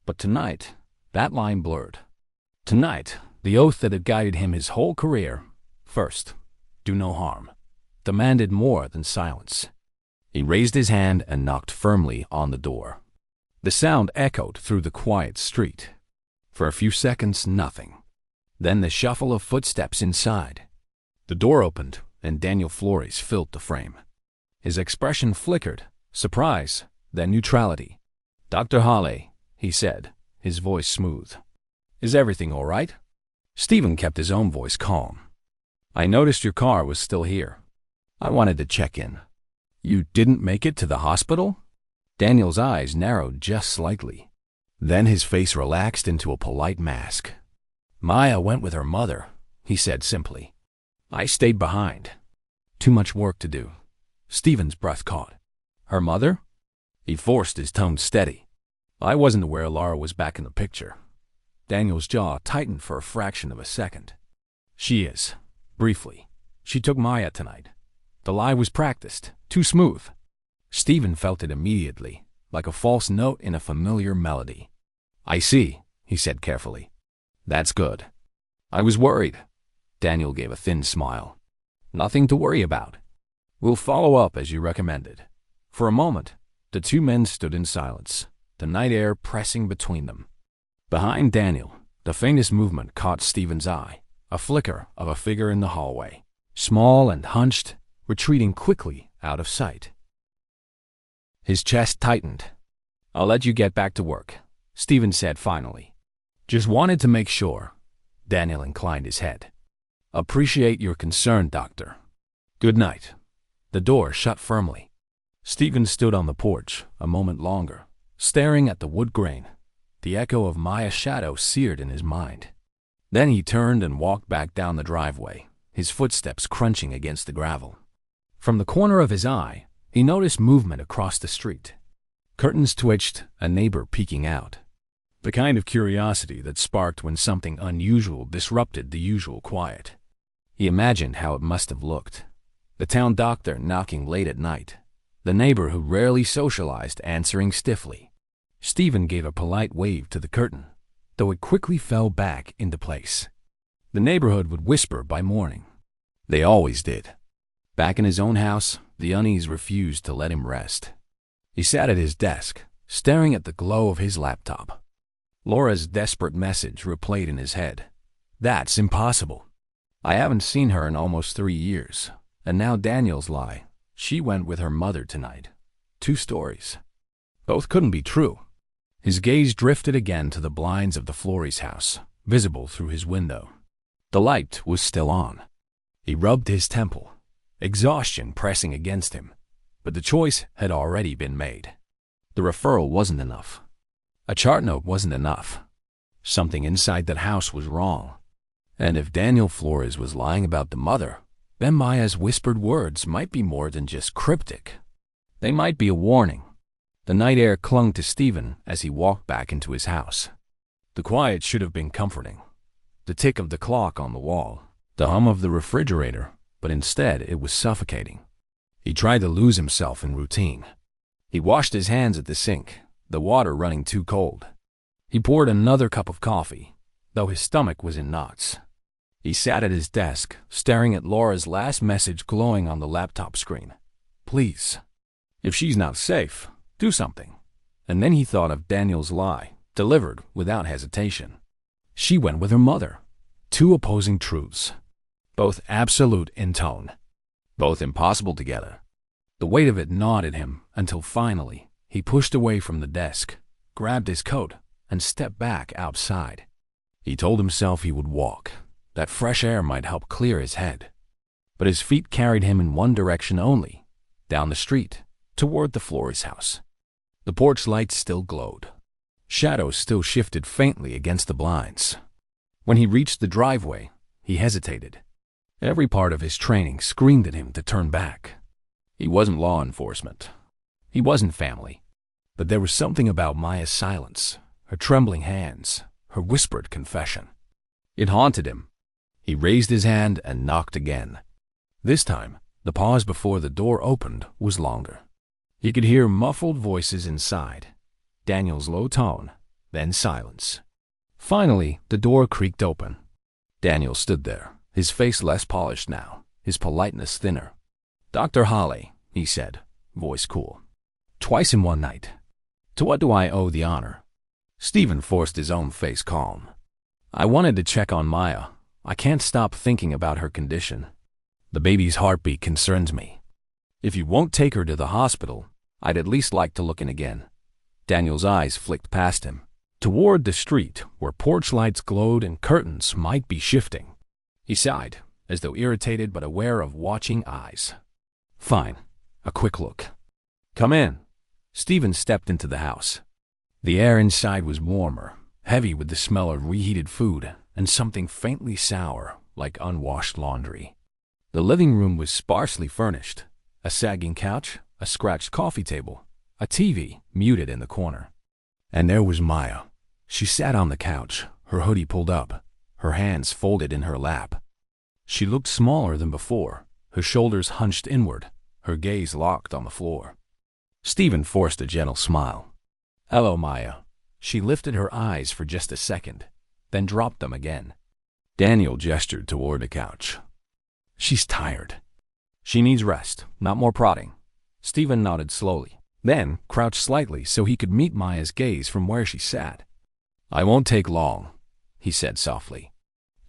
[SPEAKER 1] But tonight, that line blurred. Tonight, the oath that had guided him his whole career, first, do no harm, demanded more than silence. He raised his hand and knocked firmly on the door. The sound echoed through the quiet street. For a few seconds, nothing. Then the shuffle of footsteps inside. The door opened, and Daniel Flores filled the frame. His expression flickered, surprise, then neutrality. "Dr. Hawley," he said, his voice smooth. "Is everything all right?" Stephen kept his own voice calm. "I noticed your car was still here. I wanted to check in." "You didn't make it to the hospital?" Daniel's eyes narrowed just slightly. Then his face relaxed into a polite mask. "Maya went with her mother," he said simply. "I stayed behind. Too much work to do." Stephen's breath caught. "Her mother?" He forced his tone steady. "I wasn't aware Laura was back in the picture." Daniel's jaw tightened for a fraction of a second. "She is. Briefly. She took Maya tonight. The lie was practiced, too smooth." Stephen felt it immediately, like a false note in a familiar melody. "I see," he said carefully. "That's good. I was worried." Daniel gave a thin smile. "Nothing to worry about. We'll follow up as you recommended." For a moment, the two men stood in silence, the night air pressing between them. Behind Daniel, the faintest movement caught Stephen's eye, a flicker of a figure in the hallway, small and hunched, retreating quickly out of sight. His chest tightened. "I'll let you get back to work," Stephen said finally. "Just wanted to make sure." Daniel inclined his head. "Appreciate your concern, Doctor. Good night." The door shut firmly. Stephen stood on the porch a moment longer, staring at the wood grain. The echo of Maya's shadow seared in his mind. Then he turned and walked back down the driveway, his footsteps crunching against the gravel. From the corner of his eye, he noticed movement across the street. Curtains twitched, a neighbor peeking out. The kind of curiosity that sparked when something unusual disrupted the usual quiet. He imagined how it must have looked. The town doctor knocking late at night. The neighbor who rarely socialized answering stiffly. Stephen gave a polite wave to the curtain, though it quickly fell back into place. The neighborhood would whisper by morning. They always did. Back in his own house, the unease refused to let him rest. He sat at his desk, staring at the glow of his laptop. Laura's desperate message replayed in his head. "That's impossible. I haven't seen her in almost 3 years. And now Daniel's lie. She went with her mother tonight. 2 stories. Both couldn't be true." His gaze drifted again to the blinds of the Flores house, visible through his window. The light was still on. He rubbed his temple, exhaustion pressing against him. But the choice had already been made. The referral wasn't enough. A chart note wasn't enough. Something inside that house was wrong. And if Daniel Flores was lying about the mother, then Maya's whispered words might be more than just cryptic. They might be a warning. The night air clung to Stephen as he walked back into his house. The quiet should have been comforting. the tick of the clock on the wall, the hum of the refrigerator, but instead it was suffocating. He tried to lose himself in routine. He washed his hands at the sink, the water running too cold. He poured another cup of coffee, though his stomach was in knots. He sat at his desk, staring at Laura's last message glowing on the laptop screen. Please. If she's not safe, do something. And then he thought of Daniel's lie, delivered without hesitation. She went with her mother. Two opposing truths, both absolute in tone, both impossible together. The weight of it gnawed at him until finally he pushed away from the desk, grabbed his coat, and stepped back outside. He told himself he would walk, that fresh air might help clear his head. But his feet carried him in one direction only, down the street, toward the Flores house. The porch lights still glowed. Shadows still shifted faintly against the blinds. When he reached the driveway, he hesitated. Every part of his training screamed at him to turn back. He wasn't law enforcement. He wasn't family. But there was something about Maya's silence, her trembling hands, her whispered confession. It haunted him. He raised his hand and knocked again. This time, the pause before the door opened was longer. He could hear muffled voices inside, Daniel's low tone, then silence. Finally, the door creaked open. Daniel stood there, his face less polished now, his politeness thinner. "Dr. Holly," he said, voice cool. "Twice in one night. To what do I owe the honor?" Stephen forced his own face calm. "I wanted to check on Maya. I can't stop thinking about her condition. The baby's heartbeat concerns me. If you won't take her to the hospital, I'd at least like to look in again." Daniel's eyes flicked past him, toward the street where porch lights glowed and curtains might be shifting. He sighed, as though irritated but aware of watching eyes. "Fine. A quick look." "Come in." Stephen stepped into the house. The air inside was warmer, heavy with the smell of reheated food and something faintly sour, like unwashed laundry. The living room was sparsely furnished, a sagging couch, a scratched coffee table, a TV muted in the corner. And there was Maya. She sat on the couch, her hoodie pulled up, her hands folded in her lap. She looked smaller than before, her shoulders hunched inward, her gaze locked on the floor. Stephen forced a gentle smile. "Hello, Maya." She lifted her eyes for just a second, then dropped them again. Daniel gestured toward the couch. "She's tired. She needs rest, not more prodding." Stephen nodded slowly, then crouched slightly so he could meet Maya's gaze from where she sat. "I won't take long," he said softly.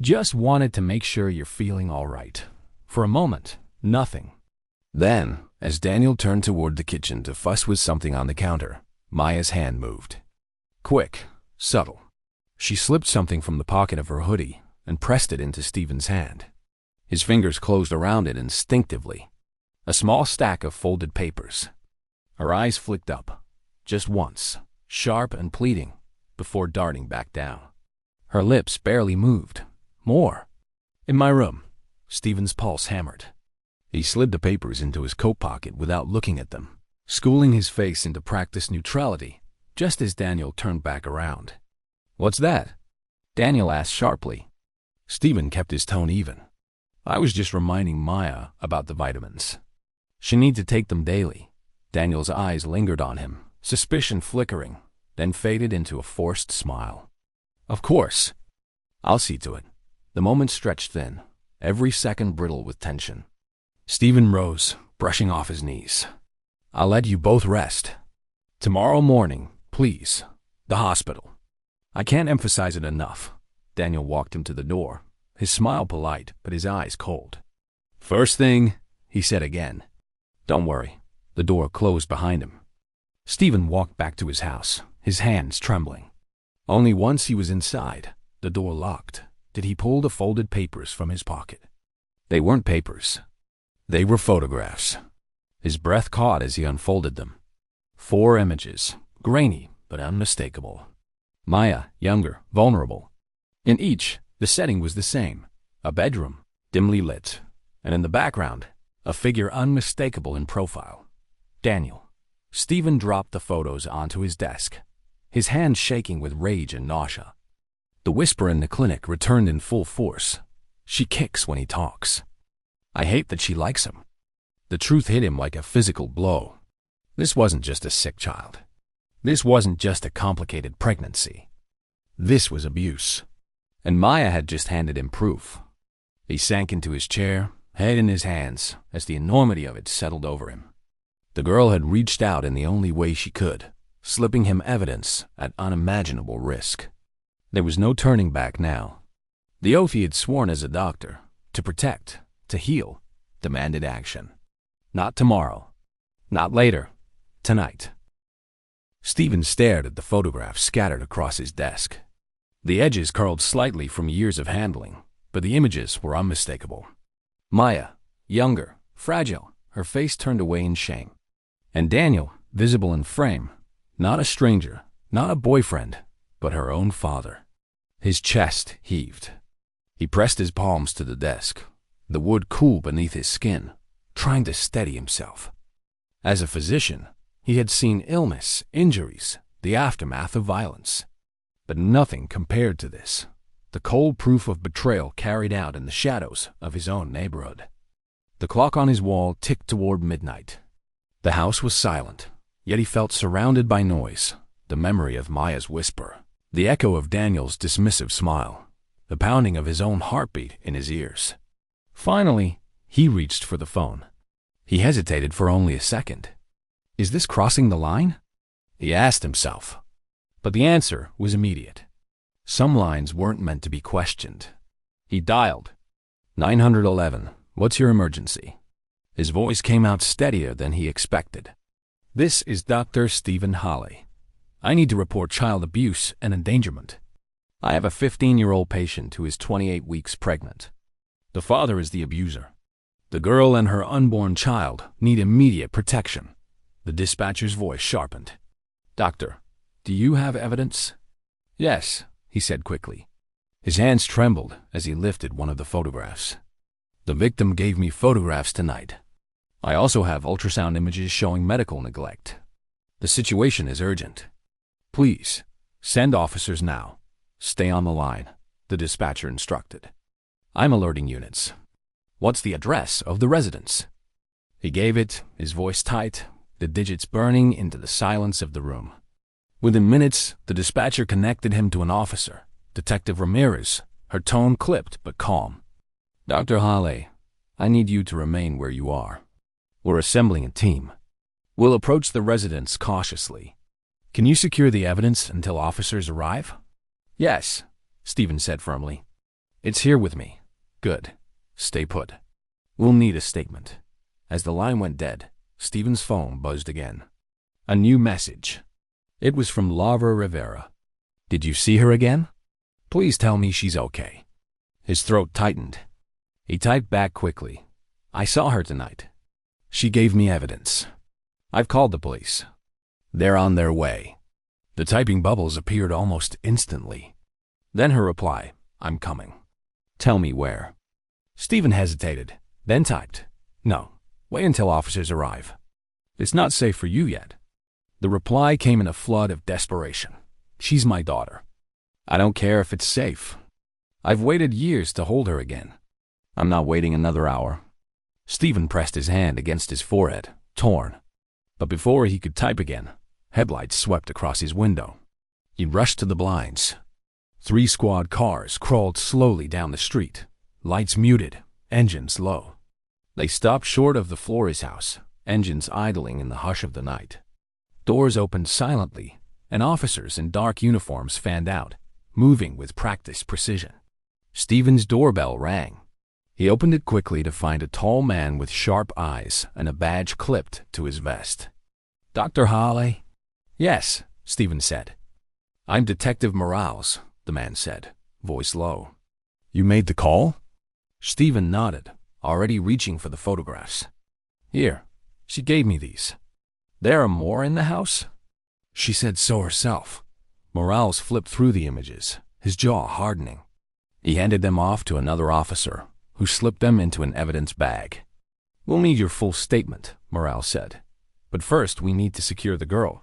[SPEAKER 1] "Just wanted to make sure you're feeling all right." For a moment, nothing. Then, as Daniel turned toward the kitchen to fuss with something on the counter, Maya's hand moved. Quick, subtle. She slipped something from the pocket of her hoodie and pressed it into Stephen's hand. His fingers closed around it instinctively. A small stack of folded papers. Her eyes flicked up, just once, sharp and pleading, before darting back down. Her lips barely moved. More. "In my room." Stephen's pulse hammered. He slid the papers into his coat pocket without looking at them, schooling his face into practiced neutrality, just as Daniel turned back around. "What's that?" Daniel asked sharply. Stephen kept his tone even. "I was just reminding Maya about the vitamins. She needs to take them daily." Daniel's eyes lingered on him, suspicion flickering, then faded into a forced smile. "Of course. I'll see to it." The moment stretched thin, every second brittle with tension. Stephen rose, brushing off his knees. "I'll let you both rest. Tomorrow morning, please. The hospital." "I can't emphasize it enough." Daniel walked him to the door, his smile polite but his eyes cold. "First thing," he said again. "Don't worry." The door closed behind him. Stephen walked back to his house, his hands trembling. Only once he was inside, the door locked, did he pull the folded papers from his pocket. They weren't papers. They were photographs. His breath caught as he unfolded them. 4 images, grainy but unmistakable. Maya, younger, vulnerable. In each, the setting was the same, a bedroom, dimly lit, and in the background, a figure unmistakable in profile. Daniel. Stephen dropped the photos onto his desk, his hands shaking with rage and nausea. The whisper in the clinic returned in full force. She kicks when he talks. I hate that she likes him. The truth hit him like a physical blow. This wasn't just a sick child. This wasn't just a complicated pregnancy. This was abuse. And Maya had just handed him proof. He sank into his chair, head in his hands, as the enormity of it settled over him. The girl had reached out in the only way she could, slipping him evidence at unimaginable risk. There was no turning back now. The oath he had sworn as a doctor, to protect, to heal, demanded action. Not tomorrow. Not later. Tonight. Stephen stared at the photographs scattered across his desk. The edges curled slightly from years of handling, but the images were unmistakable. Maya, younger, fragile, her face turned away in shame. And Daniel, visible in frame, not a stranger, not a boyfriend, but her own father. His chest heaved. He pressed his palms to the desk, the wood cool beneath his skin, trying to steady himself. As a physician, he had seen illness, injuries, the aftermath of violence. But nothing compared to this, the cold proof of betrayal carried out in the shadows of his own neighborhood. The clock on his wall ticked toward midnight. The house was silent, yet he felt surrounded by noise, the memory of Maya's whisper, the echo of Daniel's dismissive smile, the pounding of his own heartbeat in his ears. Finally, he reached for the phone. He hesitated for only a second. Is this crossing the line? He asked himself. But the answer was immediate. Some lines weren't meant to be questioned. He dialed. 911, what's your emergency? His voice came out steadier than he expected. This is Dr. Stephen Hawley. I need to report child abuse and endangerment. I have a 15-year-old patient who is 28 weeks pregnant. The father is the abuser. The girl and her unborn child need immediate protection. The dispatcher's voice sharpened. Doctor, do you have evidence? Yes, he said quickly. His hands trembled as he lifted one of the photographs. The victim gave me photographs tonight. I also have ultrasound images showing medical neglect. The situation is urgent. Please, send officers now. Stay on the line, the dispatcher instructed. I'm alerting units. What's the address of the residence? He gave it, his voice tight, the digits burning into the silence of the room. Within minutes, the dispatcher connected him to an officer, Detective Ramirez, her tone clipped but calm. Dr. Hawley, I need you to remain where you are. We're assembling a team. We'll approach the residence cautiously. Can you secure the evidence until officers arrive? Yes, Stephen said firmly. It's here with me. Good. Stay put. We'll need a statement. As the line went dead, Stephen's phone buzzed again. A new message. It was from Laura Rivera. Did you see her again? Please tell me she's okay. His throat tightened. He typed back quickly. I saw her tonight. She gave me evidence. I've called the police. They're on their way. The typing bubbles appeared almost instantly. Then her reply, I'm coming. Tell me where. Stephen hesitated, then typed, No, wait until officers arrive. It's not safe for you yet. The reply came in a flood of desperation. She's my daughter. I don't care if it's safe. I've waited years to hold her again. I'm not waiting another hour. Stephen pressed his hand against his forehead, torn. But before he could type again, headlights swept across his window. He rushed to the blinds. 3 squad cars crawled slowly down the street, lights muted, engines low. They stopped short of the Flores house, engines idling in the hush of the night. Doors opened silently, and officers in dark uniforms fanned out, moving with practiced precision. Stephen's doorbell rang. He opened it quickly to find a tall man with sharp eyes and a badge clipped to his vest. Dr. Hawley? Yes, Stephen said. I'm Detective Morales, the man said, voice low. You made the call? Stephen nodded, already reaching for the photographs. Here, she gave me these. There are more in the house? She said so herself. Morales flipped through the images, his jaw hardening. He handed them off to another officer, who slipped them into an evidence bag. We'll need your full statement, Morales said. But first we need to secure the girl.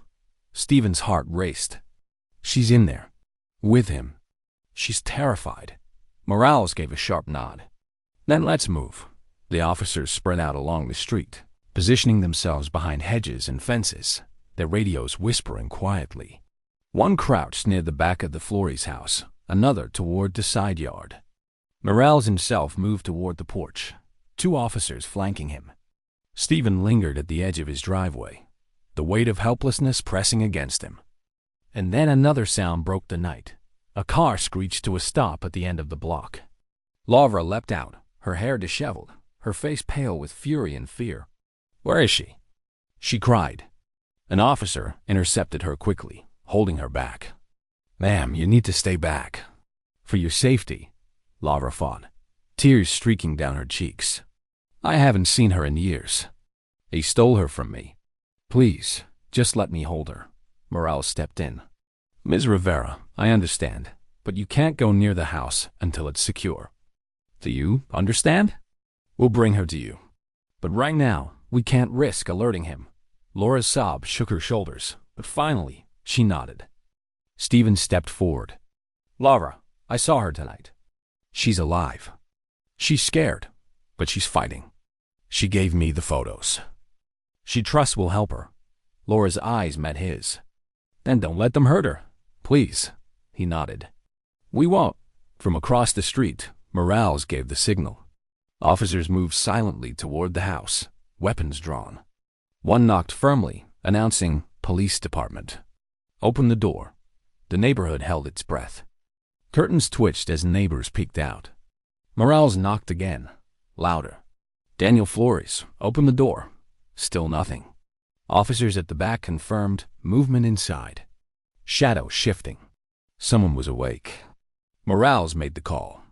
[SPEAKER 1] Stephen's heart raced. She's in there. With him. She's terrified. Morales gave a sharp nod. Then let's move. The officers spread out along the street, positioning themselves behind hedges and fences, their radios whispering quietly. One crouched near the back of the Flores house, another toward the side yard. Morales himself moved toward the porch, 2 officers flanking him. Stephen lingered at the edge of his driveway, the weight of helplessness pressing against him. And then another sound broke the night. A car screeched to a stop at the end of the block. Laura leapt out, her hair disheveled, her face pale with fury and fear. "Where is she?" she cried. An officer intercepted her quickly, holding her back. "Ma'am, you need to stay back. For your safety," Laura fought, tears streaking down her cheeks. "I haven't seen her in years. He stole her from me. Please, just let me hold her." Morales stepped in. "Ms. Rivera, I understand, but you can't go near the house until it's secure. Do you understand? We'll bring her to you. But right now, we can't risk alerting him." Laura's sob shook her shoulders, but finally, she nodded. Stephen stepped forward. "Laura, I saw her tonight. She's alive. She's scared, but she's fighting. She gave me the photos. She trusts we'll help her." Laura's eyes met his. "Then don't let them hurt her. Please," he nodded. "We won't." From across the street, Morales gave the signal. Officers moved silently toward the house, weapons drawn. One knocked firmly, announcing police department. "Open the door." The neighborhood held its breath. Curtains twitched as neighbors peeked out. Morales knocked again, louder. "Daniel Flores, open the door." Still nothing. Officers at the back confirmed movement inside. Shadows shifting. Someone was awake. Morales made the call.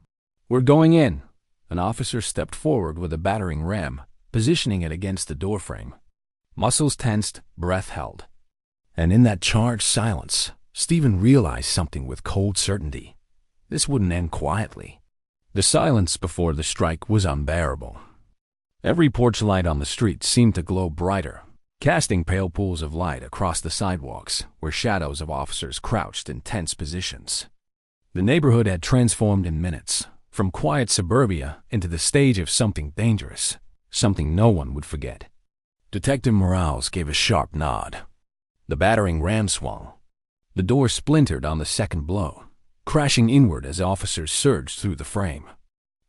[SPEAKER 1] "We're going in." An officer stepped forward with a battering ram, positioning it against the doorframe. Muscles tensed, breath held. And in that charged silence, Stephen realized something with cold certainty. This wouldn't end quietly. The silence before the strike was unbearable. Every porch light on the street seemed to glow brighter, casting pale pools of light across the sidewalks where shadows of officers crouched in tense positions. The neighborhood had transformed in minutes, from quiet suburbia into the stage of something dangerous, something no one would forget. Detective Morales gave a sharp nod. The battering ram swung. The door splintered on the second blow, crashing inward as officers surged through the frame.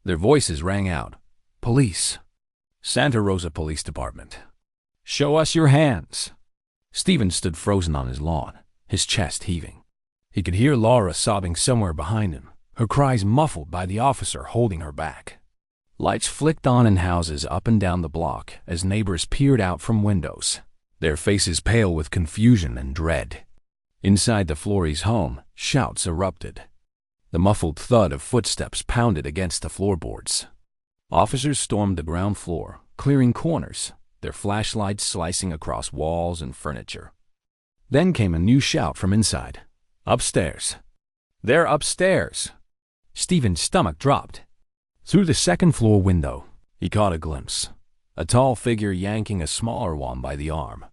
[SPEAKER 1] Their voices rang out. "Police. Santa Rosa Police Department. Show us your hands." Stephen stood frozen on his lawn, his chest heaving. He could hear Laura sobbing somewhere behind him, her cries muffled by the officer holding her back. Lights flicked on in houses up and down the block as neighbors peered out from windows, their faces pale with confusion and dread. Inside the Flores home, shouts erupted. The muffled thud of footsteps pounded against the floorboards. Officers stormed the ground floor, clearing corners, their flashlights slicing across walls and furniture. Then came a new shout from inside. "Upstairs! They're upstairs!" Stephen's stomach dropped. Through the second-floor window, he caught a glimpse. A tall figure yanking a smaller one by the arm.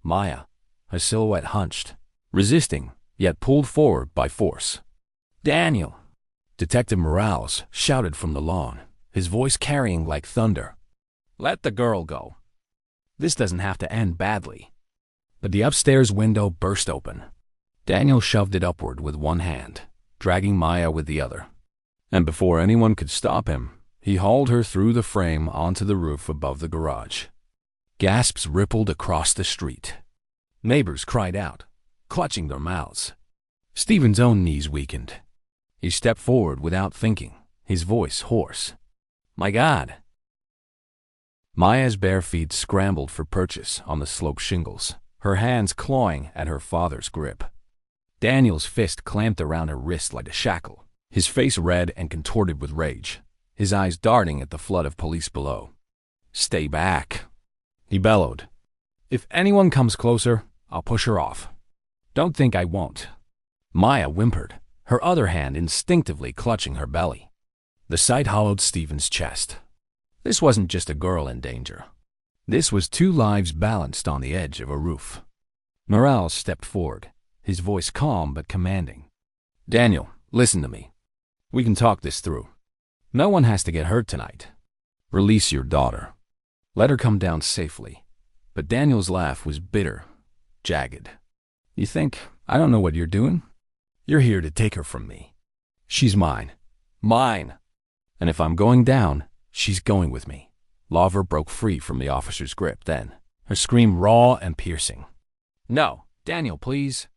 [SPEAKER 1] Maya, her silhouette hunched, resisting, yet pulled forward by force. "Daniel!" Detective Morales shouted from the lawn, his voice carrying like thunder. "Let the girl go. This doesn't have to end badly." But the upstairs window burst open. Daniel shoved it upward with one hand, dragging Maya with the other. And before anyone could stop him, he hauled her through the frame onto the roof above the garage. Gasps rippled across the street. Neighbors cried out, clutching their mouths. Stephen's own knees weakened. He stepped forward without thinking, his voice hoarse. "My God!" Maya's bare feet scrambled for purchase on the sloped shingles, her hands clawing at her father's grip. Daniel's fist clamped around her wrist like a shackle, his face red and contorted with rage, his eyes darting at the flood of police below. "Stay back," he bellowed. "If anyone comes closer, I'll push her off. Don't think I won't." Maya whimpered, her other hand instinctively clutching her belly. The sight hollowed Stephen's chest. This wasn't just a girl in danger. This was 2 lives balanced on the edge of a roof. Morales stepped forward, his voice calm but commanding. "Daniel, listen to me. We can talk this through. No one has to get hurt tonight. Release your daughter. Let her come down safely." But Daniel's laugh was bitter, jagged. "You think I don't know what you're doing? You're here to take her from me. She's mine. Mine. And if I'm going down, she's going with me." Laura broke free from the officer's grip then, her scream raw and piercing. "No, Daniel, please.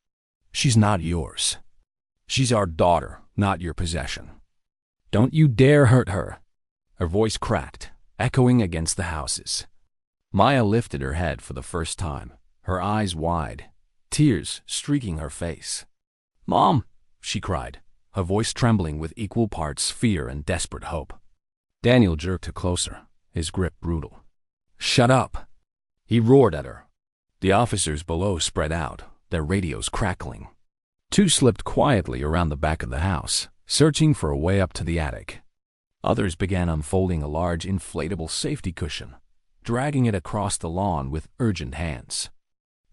[SPEAKER 1] She's not yours. She's our daughter, not your possession. Don't you dare hurt her." Her voice cracked, echoing against the houses. Maya lifted her head for the first time, her eyes wide, tears streaking her face. "Mom," she cried, her voice trembling with equal parts fear and desperate hope. Daniel jerked her closer, his grip brutal. "Shut up," he roared at her. The officers below spread out, their radios crackling. Two slipped quietly around the back of the house, searching for a way up to the attic. Others began unfolding a large inflatable safety cushion, dragging it across the lawn with urgent hands.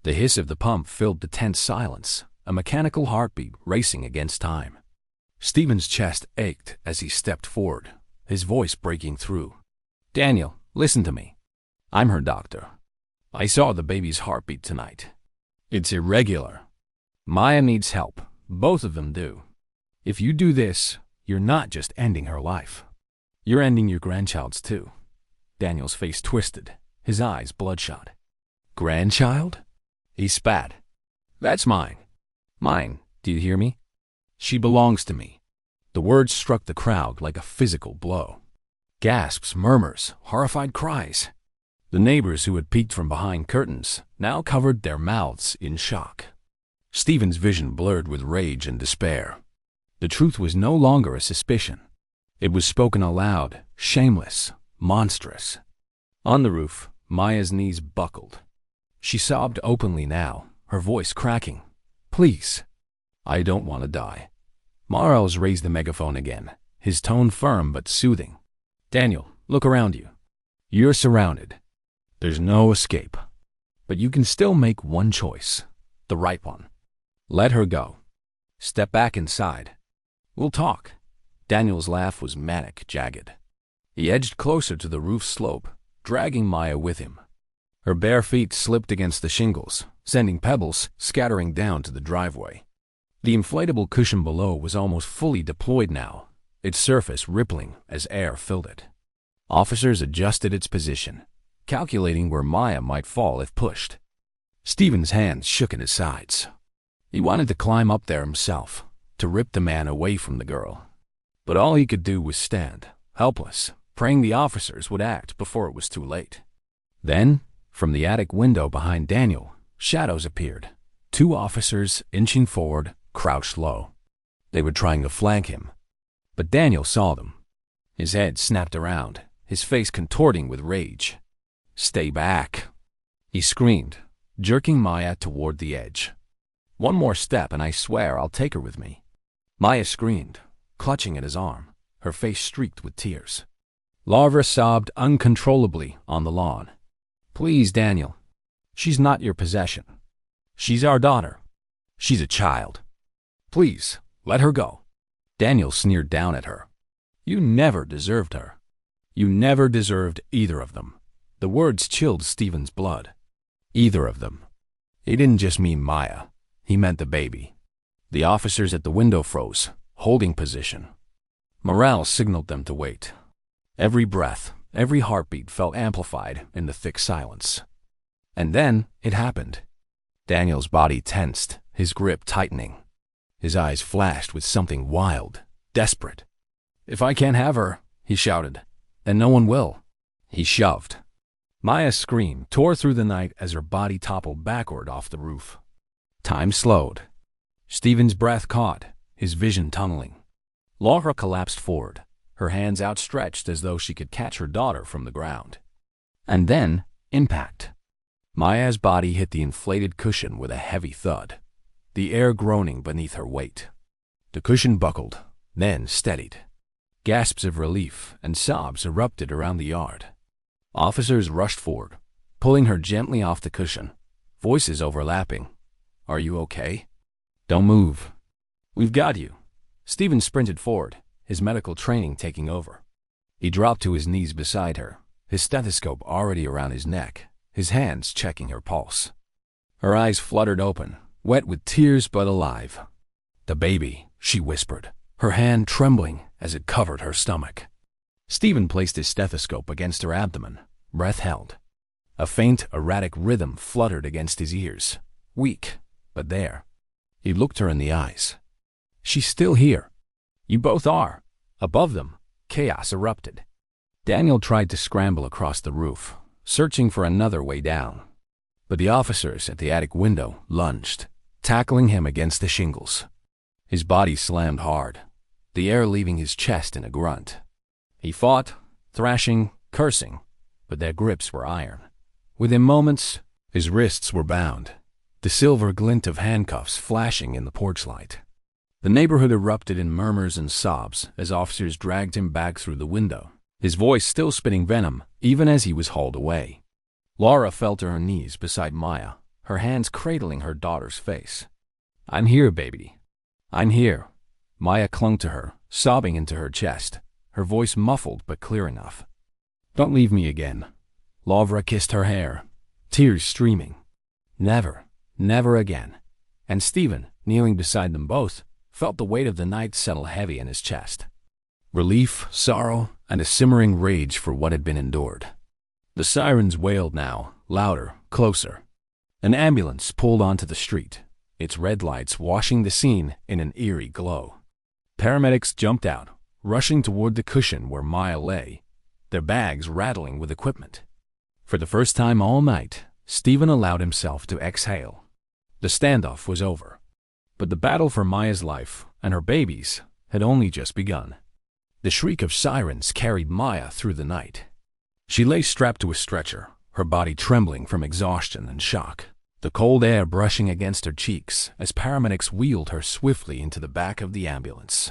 [SPEAKER 1] The hiss of the pump filled the tense silence, a mechanical heartbeat racing against time. Stephen's chest ached as he stepped forward, his voice breaking through. "Daniel, listen to me. I'm her doctor. I saw the baby's heartbeat tonight. It's irregular. Maya needs help. Both of them do. If you do this, you're not just ending her life. You're ending your grandchild's too." Daniel's face twisted, his eyes bloodshot. "Grandchild?" He spat. "That's mine. Mine, do you hear me? She belongs to me." The words struck the crowd like a physical blow. Gasps, murmurs, horrified cries. The neighbors who had peeked from behind curtains now covered their mouths in shock. Stephen's vision blurred with rage and despair. The truth was no longer a suspicion. It was spoken aloud, shameless, monstrous. On the roof, Maya's knees buckled. She sobbed openly now, her voice cracking. "Please, I don't want to die." Morales raised the megaphone again, his tone firm but soothing. "Daniel, look around you. You're surrounded. There's no escape. But you can still make one choice, the right one. Let her go. Step back inside. We'll talk." Daniel's laugh was manic, jagged. He edged closer to the roof slope, dragging Maya with him. Her bare feet slipped against the shingles, sending pebbles scattering down to the driveway. The inflatable cushion below was almost fully deployed now, its surface rippling as air filled it. Officers adjusted its position, calculating where Maya might fall if pushed. Stephen's hands shook at his sides. He wanted to climb up there himself, to rip the man away from the girl. But all he could do was stand, helpless, praying the officers would act before it was too late. Then, from the attic window behind Daniel, shadows appeared. Two officers, inching forward, crouched low. They were trying to flank him. But Daniel saw them. His head snapped around, his face contorting with rage. "Stay back," he screamed, jerking Maya toward the edge. "One more step and I swear I'll take her with me." Maya screamed, clutching at his arm, her face streaked with tears. Laura sobbed uncontrollably on the lawn. "Please, Daniel. She's not your possession. She's our daughter. She's a child. Please, let her go." Daniel sneered down at her. "You never deserved her. You never deserved either of them." The words chilled Stephen's blood. Either of them. He didn't just mean Maya. He meant the baby. The officers at the window froze, holding position. Morales signaled them to wait. Every breath, every heartbeat felt amplified in the thick silence. And then it happened. Daniel's body tensed, his grip tightening. His eyes flashed with something wild, desperate. "If I can't have her," he shouted, "then no one will." He shoved. Maya's scream tore through the night as her body toppled backward off the roof. Time slowed. Stephen's breath caught, his vision tunneling. Laura collapsed forward, her hands outstretched as though she could catch her daughter from the ground. And then, impact. Maya's body hit the inflated cushion with a heavy thud, the air groaning beneath her weight. The cushion buckled, then steadied. Gasps of relief and sobs erupted around the yard. Officers rushed forward, pulling her gently off the cushion, voices overlapping. "Are you okay? Don't move. We've got you." Stephen sprinted forward, his medical training taking over. He dropped to his knees beside her, his stethoscope already around his neck, his hands checking her pulse. Her eyes fluttered open, wet with tears but alive. "The baby," she whispered, her hand trembling as it covered her stomach. Stephen placed his stethoscope against her abdomen, breath held. A faint, erratic rhythm fluttered against his ears, weak, but there. He looked her in the eyes. "She's still here." "You both are." Above them, chaos erupted. Daniel tried to scramble across the roof, searching for another way down. But the officers at the attic window lunged, tackling him against the shingles. His body slammed hard, the air leaving his chest in a grunt. He fought, thrashing, cursing, but their grips were iron. Within moments, his wrists were bound, the silver glint of handcuffs flashing in the porch light. The neighborhood erupted in murmurs and sobs as officers dragged him back through the window, his voice still spitting venom even as he was hauled away. Laura fell to her knees beside Maya, her hands cradling her daughter's face. "I'm here, baby. I'm here." Maya clung to her, sobbing into her chest, her voice muffled but clear enough. "Don't leave me again." Laura kissed her hair, tears streaming. Never, never again. And Stephen, kneeling beside them both, felt the weight of the night settle heavy in his chest. Relief, sorrow, and a simmering rage for what had been endured. The sirens wailed now, louder, closer. An ambulance pulled onto the street, its red lights washing the scene in an eerie glow. Paramedics jumped out, rushing toward the cushion where Maya lay, their bags rattling with equipment. For the first time all night, Stephen allowed himself to exhale. The standoff was over. But the battle for Maya's life and her baby's had only just begun. The shriek of sirens carried Maya through the night. She lay strapped to a stretcher, her body trembling from exhaustion and shock, the cold air brushing against her cheeks as paramedics wheeled her swiftly into the back of the ambulance.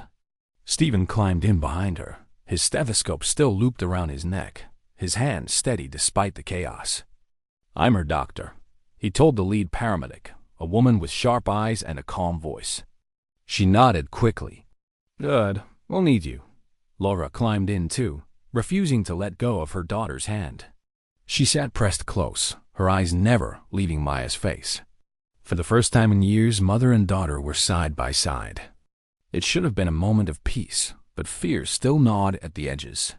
[SPEAKER 1] Stephen climbed in behind her, his stethoscope still looped around his neck, his hand steady despite the chaos. "I'm her doctor," he told the lead paramedic, a woman with sharp eyes and a calm voice. She nodded quickly. "Good, we'll need you." Laura climbed in too, refusing to let go of her daughter's hand. She sat pressed close, her eyes never leaving Maya's face. For the first time in years, mother and daughter were side by side. It should have been a moment of peace, but fear still gnawed at the edges.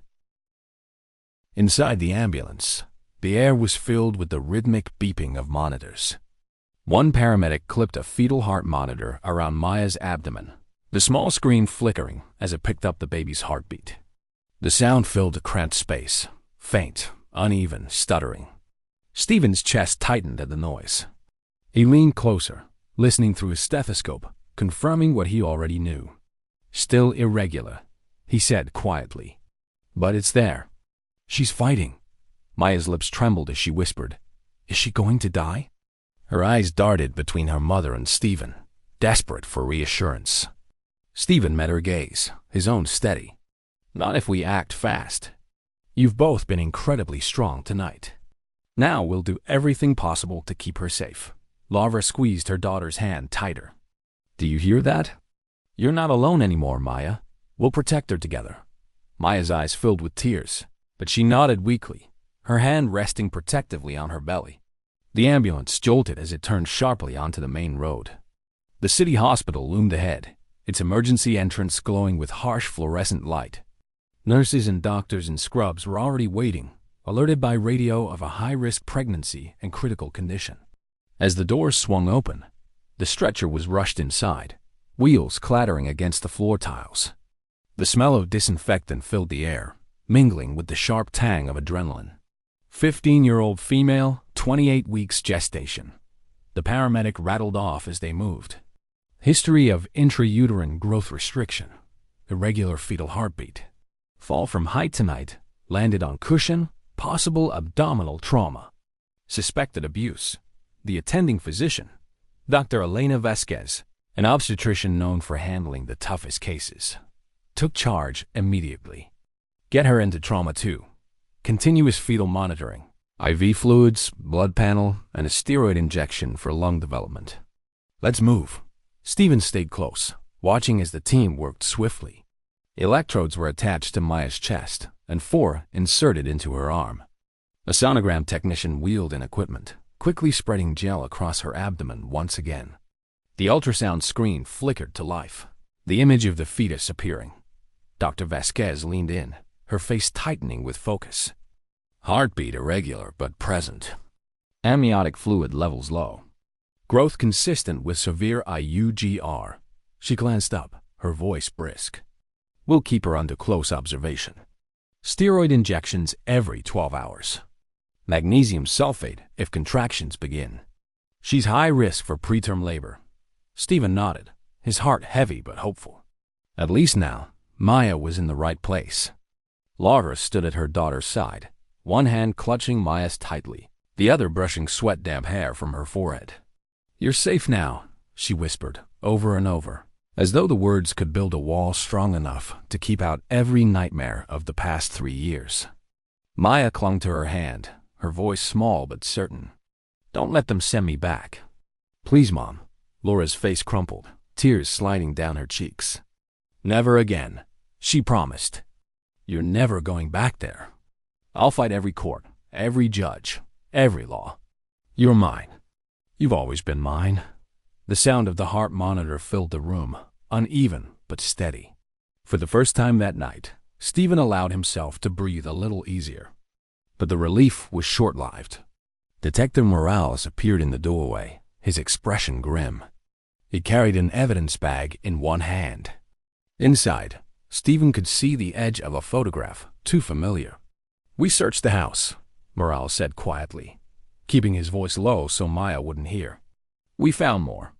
[SPEAKER 1] Inside the ambulance, the air was filled with the rhythmic beeping of monitors. One paramedic clipped a fetal heart monitor around Maya's abdomen, the small screen flickering as it picked up the baby's heartbeat. The sound filled the cramped space, faint, uneven, stuttering. Stephen's chest tightened at the noise. He leaned closer, listening through his stethoscope, confirming what he already knew. "Still irregular," he said quietly. "But it's there." "She's fighting." Maya's lips trembled as she whispered, "Is she going to die?" Her eyes darted between her mother and Stephen, desperate for reassurance. Stephen met her gaze, his own steady. "Not if we act fast. You've both been incredibly strong tonight. Now we'll do everything possible to keep her safe." Laura squeezed her daughter's hand tighter. "Do you hear that? You're not alone anymore, Maya. We'll protect her together." Maya's eyes filled with tears, but she nodded weakly, her hand resting protectively on her belly. The ambulance jolted as it turned sharply onto the main road. The city hospital loomed ahead, its emergency entrance glowing with harsh fluorescent light. Nurses and doctors in scrubs were already waiting, alerted by radio of a high-risk pregnancy and critical condition. As the doors swung open, the stretcher was rushed inside, wheels clattering against the floor tiles. The smell of disinfectant filled the air, mingling with the sharp tang of adrenaline. 15-year-old female, 28 weeks gestation. The paramedic rattled off as they moved. History of intrauterine growth restriction, irregular fetal heartbeat. Fall from height tonight, landed on cushion, possible abdominal trauma. Suspected abuse. The attending physician, Dr. Elena Vasquez, an obstetrician known for handling the toughest cases, took charge immediately. Get her into trauma 2. Continuous fetal monitoring, IV fluids, blood panel, and a steroid injection for lung development. Let's move. Stephen stayed close, watching as the team worked swiftly. Electrodes were attached to Maya's chest, and 4 inserted into her arm. A sonogram technician wheeled in equipment, quickly spreading gel across her abdomen once again. The ultrasound screen flickered to life, the image of the fetus appearing. Dr. Vasquez leaned in, her face tightening with focus. Heartbeat irregular but present. Amniotic fluid levels low. Growth consistent with severe IUGR. She glanced up, her voice brisk. We'll keep her under close observation. Steroid injections every 12 hours. Magnesium sulfate if contractions begin. She's high risk for preterm labor. Stephen nodded, his heart heavy but hopeful. At least now, Maya was in the right place. Laura stood at her daughter's side, one hand clutching Maya's tightly, the other brushing sweat-damp hair from her forehead. You're safe now, she whispered, over and over, as though the words could build a wall strong enough to keep out every nightmare of the past 3 years. Maya clung to her hand, her voice small but certain. Don't let them send me back. Please, Mom. Laura's face crumpled, tears sliding down her cheeks. Never again, she promised. You're never going back there. I'll fight every court, every judge, every law. You're mine. You've always been mine. The sound of the heart monitor filled the room, uneven but steady. For the first time that night, Stephen allowed himself to breathe a little easier. But the relief was short-lived. Detective Morales appeared in the doorway, his expression grim. He carried an evidence bag in one hand. Inside, Stephen could see the edge of a photograph, too familiar. We searched the house, Morales said quietly, keeping his voice low so Maya wouldn't hear. We found more.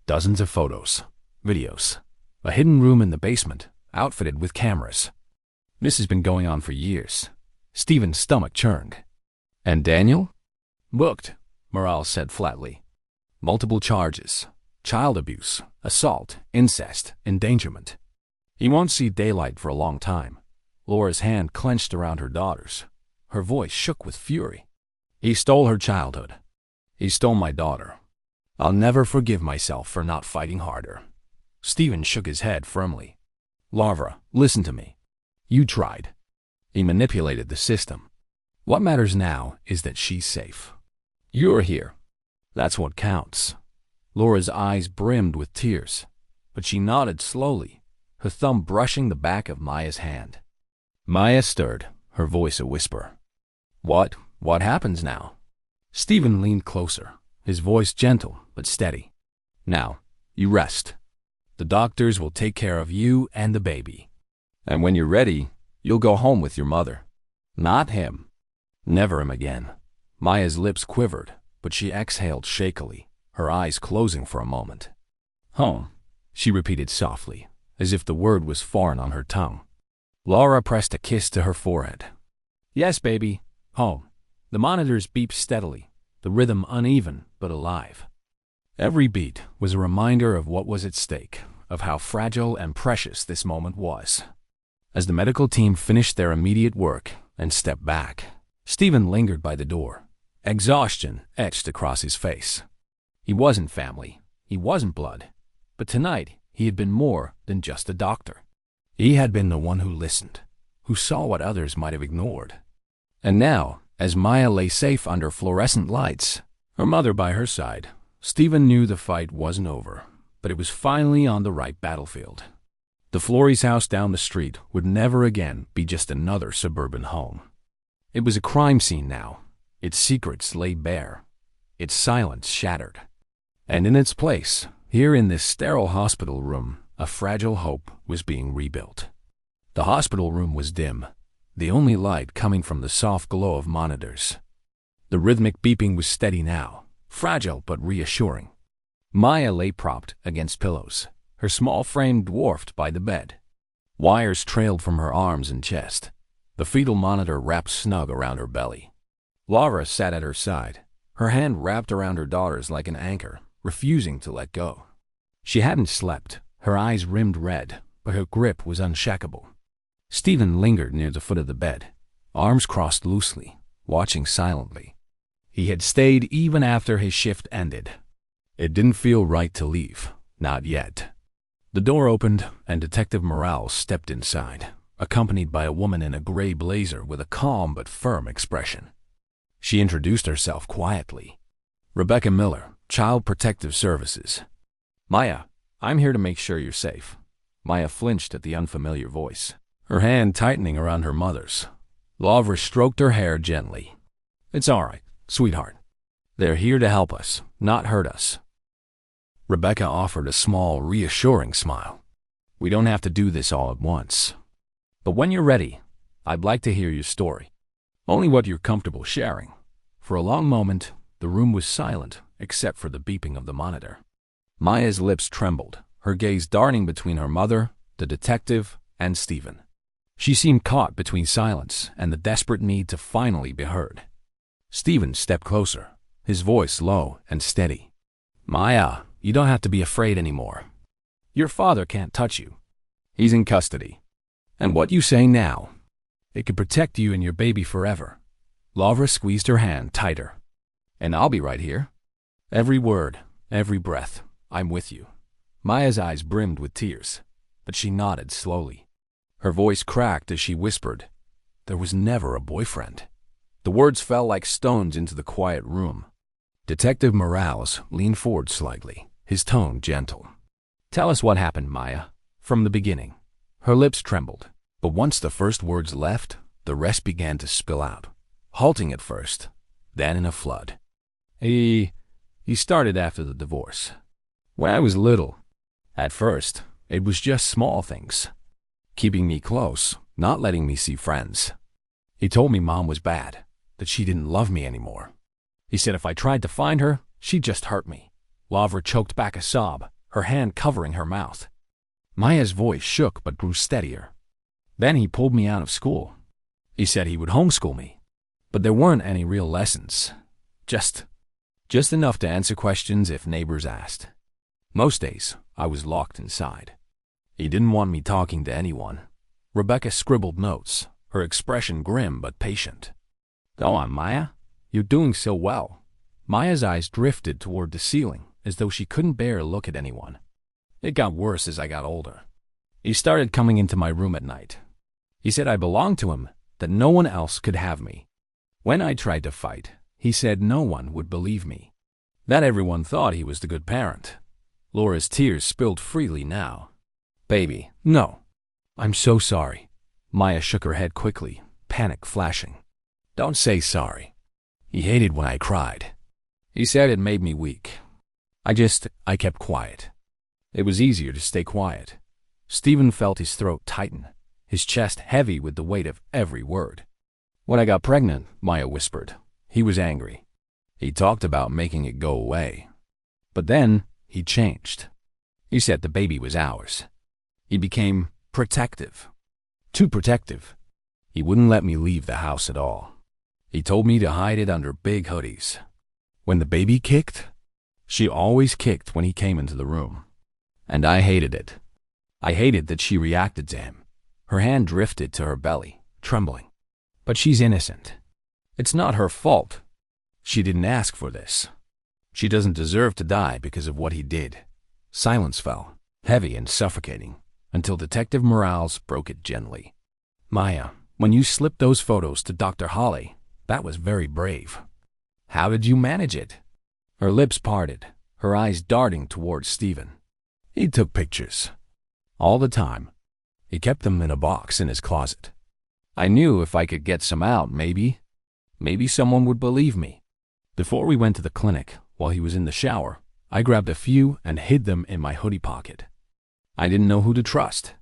[SPEAKER 1] Dozens of photos, videos, a hidden room in the basement, outfitted with cameras. This has been going on for years. Stephen's stomach churned. And Daniel? Booked, Morales said flatly. Multiple charges. Child abuse, assault, incest, endangerment. He won't see daylight for a long time. Laura's hand clenched around her daughter's. Her voice shook with fury. He stole her childhood. He stole my daughter. I'll never forgive myself for not fighting harder. Stephen shook his head firmly. Laura, listen to me. You tried. He manipulated the system. What matters now is that she's safe. You're here. That's what counts. Laura's eyes brimmed with tears, but she nodded slowly, her thumb brushing the back of Maya's hand. Maya stirred, her voice a whisper. What happens now? Stephen leaned closer, his voice gentle but steady. Now, you rest. The doctors will take care of you and the baby. And when you're ready, you'll go home with your mother. Not him. Never him again. Maya's lips quivered, but she exhaled shakily, her eyes closing for a moment. Home, she repeated softly, as if the word was foreign on her tongue. Laura pressed a kiss to her forehead. Yes, baby, home. The monitors beeped steadily, the rhythm uneven but alive. Every beat was a reminder of what was at stake, of how fragile and precious this moment was. As the medical team finished their immediate work and stepped back, Stephen lingered by the door, exhaustion etched across his face. He wasn't family, he wasn't blood, but tonight he had been more than just a doctor. He had been the one who listened, who saw what others might have ignored. And now, as Maya lay safe under fluorescent lights, her mother by her side, Stephen knew the fight wasn't over, but it was finally on the right battlefield. The Flores house down the street would never again be just another suburban home. It was a crime scene now, its secrets lay bare, its silence shattered. And in its place, here in this sterile hospital room, a fragile hope was being rebuilt. The hospital room was dim, the only light coming from the soft glow of monitors. The rhythmic beeping was steady now, fragile but reassuring. Maya lay propped against pillows, her small frame dwarfed by the bed. Wires trailed from her arms and chest, the fetal monitor wrapped snug around her belly. Laura sat at her side, her hand wrapped around her daughter's like an anchor, refusing to let go. She hadn't slept, her eyes rimmed red, but her grip was unshakable. Stephen lingered near the foot of the bed, arms crossed loosely, watching silently. He had stayed even after his shift ended. It didn't feel right to leave, not yet. The door opened, and Detective Morales stepped inside, accompanied by a woman in a gray blazer with a calm but firm expression. She introduced herself quietly. "Rebecca Miller, Child Protective Services." "Maya, I'm here to make sure you're safe." Maya flinched at the unfamiliar voice, her hand tightening around her mother's. Lavra stroked her hair gently. "It's all right, sweetheart. They're here to help us, not hurt us." Rebecca offered a small, reassuring smile. "We don't have to do this all at once. But when you're ready, I'd like to hear your story. Only what you're comfortable sharing." For a long moment, the room was silent, except for the beeping of the monitor. Maya's lips trembled, her gaze darting between her mother, the detective, and Stephen. She seemed caught between silence and the desperate need to finally be heard. Stephen stepped closer, his voice low and steady. "Maya, you don't have to be afraid anymore. Your father can't touch you. He's in custody. And what you say now, it could protect you and your baby forever." Lavra squeezed her hand tighter. "And I'll be right here. Every word, every breath, I'm with you." Maya's eyes brimmed with tears, but she nodded slowly. Her voice cracked as she whispered, "There was never a boyfriend." The words fell like stones into the quiet room. Detective Morales leaned forward slightly, his tone gentle. "Tell us what happened, Maya, from the beginning." Her lips trembled, but once the first words left, the rest began to spill out, halting at first, then in a flood. He started after the divorce. When I was little. At first, it was just small things. Keeping me close, not letting me see friends. He told me Mom was bad, that she didn't love me anymore. He said if I tried to find her, she'd just hurt me. Lavra choked back a sob, her hand covering her mouth. Maya's voice shook but grew steadier. Then he pulled me out of school. He said he would homeschool me. But there weren't any real lessons. Just enough to answer questions if neighbors asked. Most days, I was locked inside. He didn't want me talking to anyone. Rebecca scribbled notes, her expression grim but patient. "Go on, Maya. You're doing so well." Maya's eyes drifted toward the ceiling, as though she couldn't bear to look at anyone. "It got worse as I got older. He started coming into my room at night. He said I belonged to him, that no one else could have me. When I tried to fight, he said no one would believe me. That everyone thought he was the good parent." Laura's tears spilled freely now. "Baby, no. I'm so sorry." Maya shook her head quickly, panic flashing. "Don't say sorry. He hated when I cried. He said it made me weak. I kept quiet. It was easier to stay quiet." Stephen felt his throat tighten, his chest heavy with the weight of every word. "When I got pregnant," Maya whispered, "he was angry. He talked about making it go away. But then he changed. He said the baby was ours. He became protective. Too protective. He wouldn't let me leave the house at all. He told me to hide it under big hoodies. When the baby kicked, she always kicked when he came into the room. And I hated it. I hated that she reacted to him." Her hand drifted to her belly, trembling. "But she's innocent. It's not her fault. She didn't ask for this. She doesn't deserve to die because of what he did." Silence fell, heavy and suffocating, until Detective Morales broke it gently. "Maya, when you slipped those photos to Dr. Holly, that was very brave. How did you manage it?" Her lips parted, her eyes darting towards Stephen. "He took pictures. All the time. He kept them in a box in his closet. I knew if I could get some out, maybe someone would believe me. Before we went to the clinic, while he was in the shower, I grabbed a few and hid them in my hoodie pocket. I didn't know who to trust.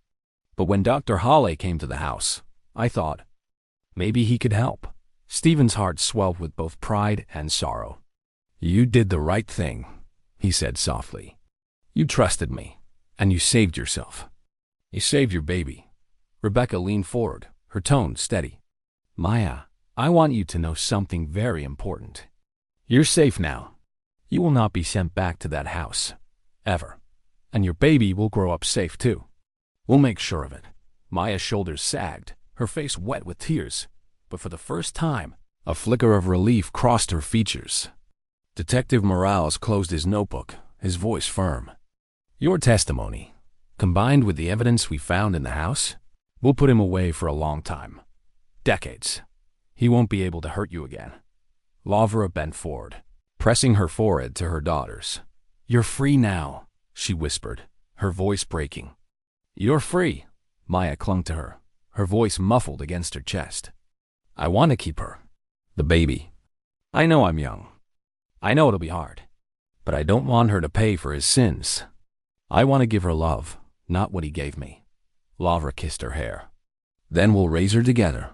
[SPEAKER 1] But when Dr. Holly came to the house, I thought, maybe he could help." Stephen's heart swelled with both pride and sorrow. "You did the right thing," he said softly. "You trusted me, and you saved yourself. You saved your baby." Rebecca leaned forward, her tone steady. "Maya, I want you to know something very important. You're safe now. You will not be sent back to that house. Ever. And your baby will grow up safe too. We'll make sure of it." Maya's shoulders sagged, her face wet with tears, but for the first time, a flicker of relief crossed her features. Detective Morales closed his notebook, his voice firm. "Your testimony, combined with the evidence we found in the house, we'll put him away for a long time. Decades. He won't be able to hurt you again. Lavra bent forward, pressing her forehead to her daughter's. You're free now, she whispered, her voice breaking. You're free. Maya clung to her, her voice muffled against her chest. I want to keep her. The baby. I know I'm young. I know it'll be hard. But I don't want her to pay for his sins. I want to give her love, not what he gave me. Lavra kissed her hair. Then we'll raise her together.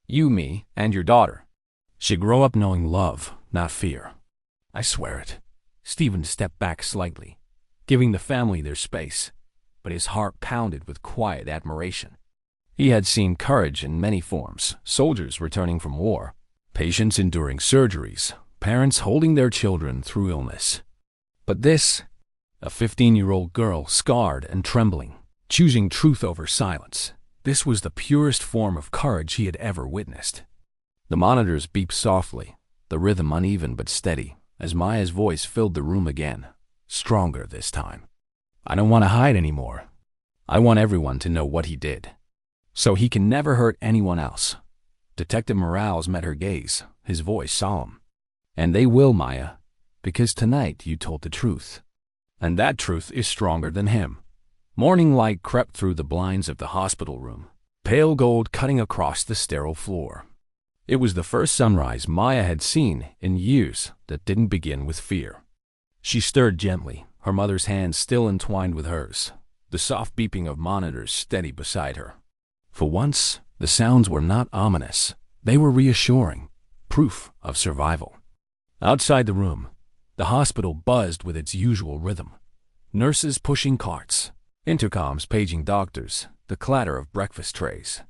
[SPEAKER 1] You, me, and your daughter. She'll grow up knowing love, not fear. I swear it. Stephen stepped back slightly, giving the family their space, but his heart pounded with quiet admiration. He had seen courage in many forms, soldiers returning from war, patients enduring surgeries, parents holding their children through illness. But this, a 15-year-old girl scarred and trembling, choosing truth over silence, this was the purest form of courage he had ever witnessed. The monitors beeped softly, the rhythm uneven but steady, as Maya's voice filled the room again, stronger this time. I don't want to hide anymore. I want everyone to know what he did, so he can never hurt anyone else. Detective Morales met her gaze, his voice solemn. And they will, Maya, because tonight you told the truth. And that truth is stronger than him. Morning light crept through the blinds of the hospital room, pale gold cutting across the sterile floor. It was the first sunrise Maya had seen in years that didn't begin with fear. She stirred gently, her mother's hand still entwined with hers, the soft beeping of monitors steady beside her. For once, the sounds were not ominous. They were reassuring, proof of survival. Outside the room, the hospital buzzed with its usual rhythm. Nurses pushing carts, intercoms paging doctors, the clatter of breakfast trays.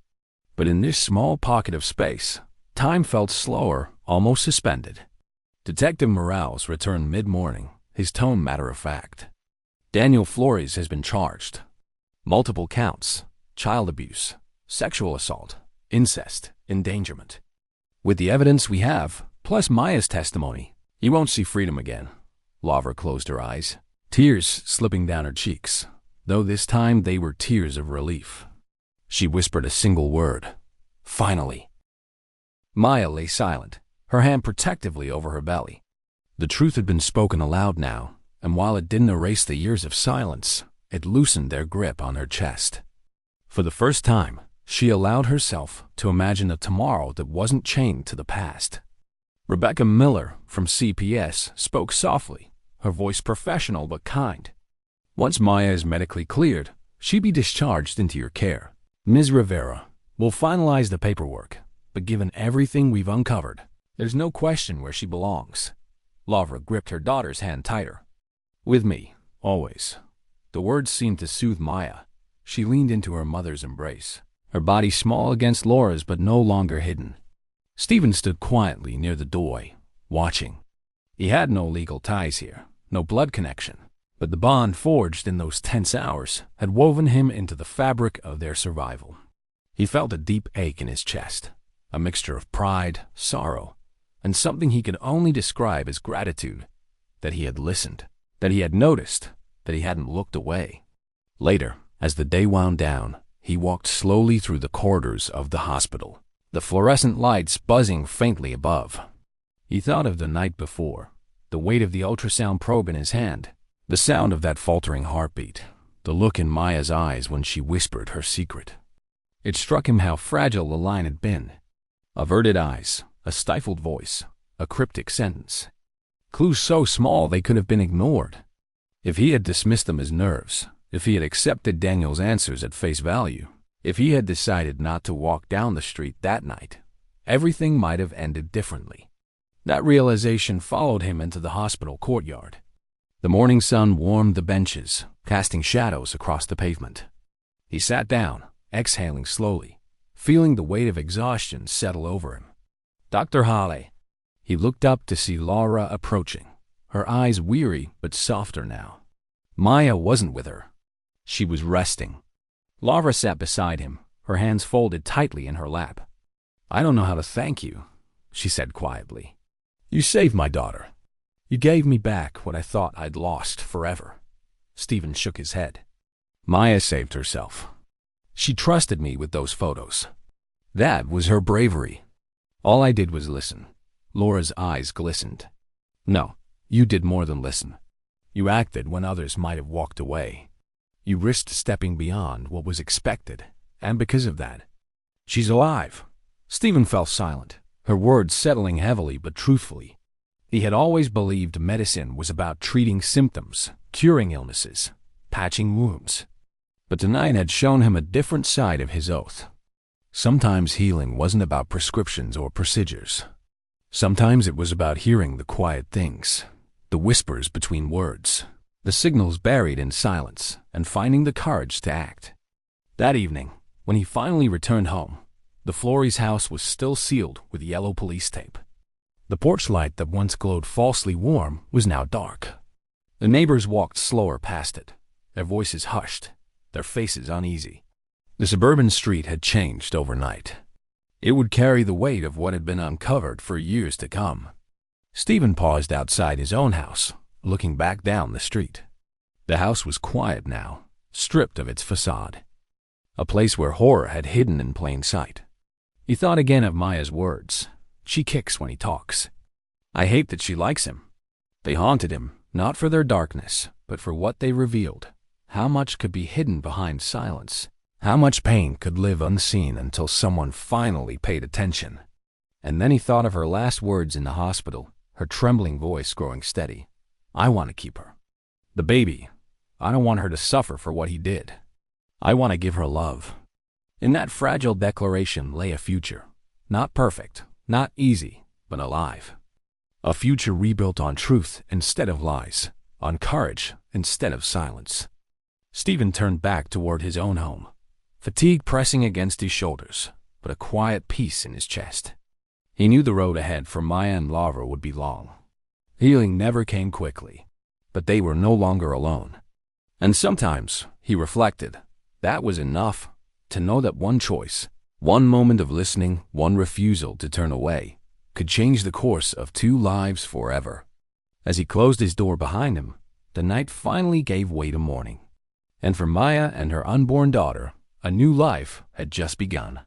[SPEAKER 1] But in this small pocket of space, time felt slower, almost suspended. Detective Morales returned mid-morning, his tone matter-of-fact. Daniel Flores has been charged. Multiple counts, child abuse, sexual assault, incest, endangerment. With the evidence we have, plus Maya's testimony, he won't see freedom again. Lavra closed her eyes, tears slipping down her cheeks, though this time they were tears of relief. She whispered a single word. Finally. Maya lay silent, her hand protectively over her belly. The truth had been spoken aloud now, and while it didn't erase the years of silence, it loosened their grip on her chest. For the first time, she allowed herself to imagine a tomorrow that wasn't chained to the past. Rebecca Miller from CPS spoke softly, her voice professional but kind. Once Maya is medically cleared, she'll be discharged into your care. Ms. Rivera, we'll finalize the paperwork, but given everything we've uncovered, there's no question where she belongs. Lavra gripped her daughter's hand tighter. With me, always. The words seemed to soothe Maya. She leaned into her mother's embrace, her body small against Laura's but no longer hidden. Stephen stood quietly near the doorway, watching. He had no legal ties here, no blood connection, but the bond forged in those tense hours had woven him into the fabric of their survival. He felt a deep ache in his chest, a mixture of pride, sorrow, and something he could only describe as gratitude, that he had listened, that he had noticed, that he hadn't looked away. Later, as the day wound down, he walked slowly through the corridors of the hospital, the fluorescent lights buzzing faintly above. He thought of the night before, the weight of the ultrasound probe in his hand, the sound of that faltering heartbeat, the look in Maya's eyes when she whispered her secret. It struck him how fragile the line had been. Averted eyes, a stifled voice, a cryptic sentence. Clues so small they could have been ignored. If he had dismissed them as nerves, if he had accepted Daniel's answers at face value, if he had decided not to walk down the street that night, everything might have ended differently. That realization followed him into the hospital courtyard. The morning sun warmed the benches, casting shadows across the pavement. He sat down, exhaling slowly, feeling the weight of exhaustion settle over him. Dr. Hale. He looked up to see Laura approaching, her eyes weary but softer now. Maya wasn't with her. She was resting. Laura sat beside him, her hands folded tightly in her lap. I don't know how to thank you, she said quietly. You saved my daughter. You gave me back what I thought I'd lost forever. Stephen shook his head. Maya saved herself. She trusted me with those photos. That was her bravery. All I did was listen. Laura's eyes glistened. No, you did more than listen. You acted when others might have walked away. You risked stepping beyond what was expected, and because of that, she's alive. Stephen fell silent, her words settling heavily but truthfully. He had always believed medicine was about treating symptoms, curing illnesses, patching wounds. But tonight had shown him a different side of his oath. Sometimes healing wasn't about prescriptions or procedures. Sometimes it was about hearing the quiet things, the whispers between words, the signals buried in silence, and finding the courage to act. That evening, when he finally returned home, the Florey's house was still sealed with yellow police tape. The porch light that once glowed falsely warm was now dark. The neighbors walked slower past it, their voices hushed, their faces uneasy. The suburban street had changed overnight. It would carry the weight of what had been uncovered for years to come. Stephen paused outside his own house, looking back down the street. The house was quiet now, stripped of its facade. A place where horror had hidden in plain sight. He thought again of Maya's words. She kicks when he talks. I hate that she likes him. They haunted him, not for their darkness, but for what they revealed. How much could be hidden behind silence? How much pain could live unseen until someone finally paid attention? And then he thought of her last words in the hospital, her trembling voice growing steady. I want to keep her. The baby. I don't want her to suffer for what he did. I want to give her love. In that fragile declaration lay a future. Not perfect, not easy, but alive. A future rebuilt on truth instead of lies, on courage instead of silence. Stephen turned back toward his own home, fatigue pressing against his shoulders, but a quiet peace in his chest. He knew the road ahead for Maya and Laura would be long. Healing never came quickly, but they were no longer alone. And sometimes, he reflected, that was enough to know that one choice, one moment of listening, one refusal to turn away, could change the course of two lives forever. As he closed his door behind him, the night finally gave way to morning. And for Maya and her unborn daughter, a new life had just begun.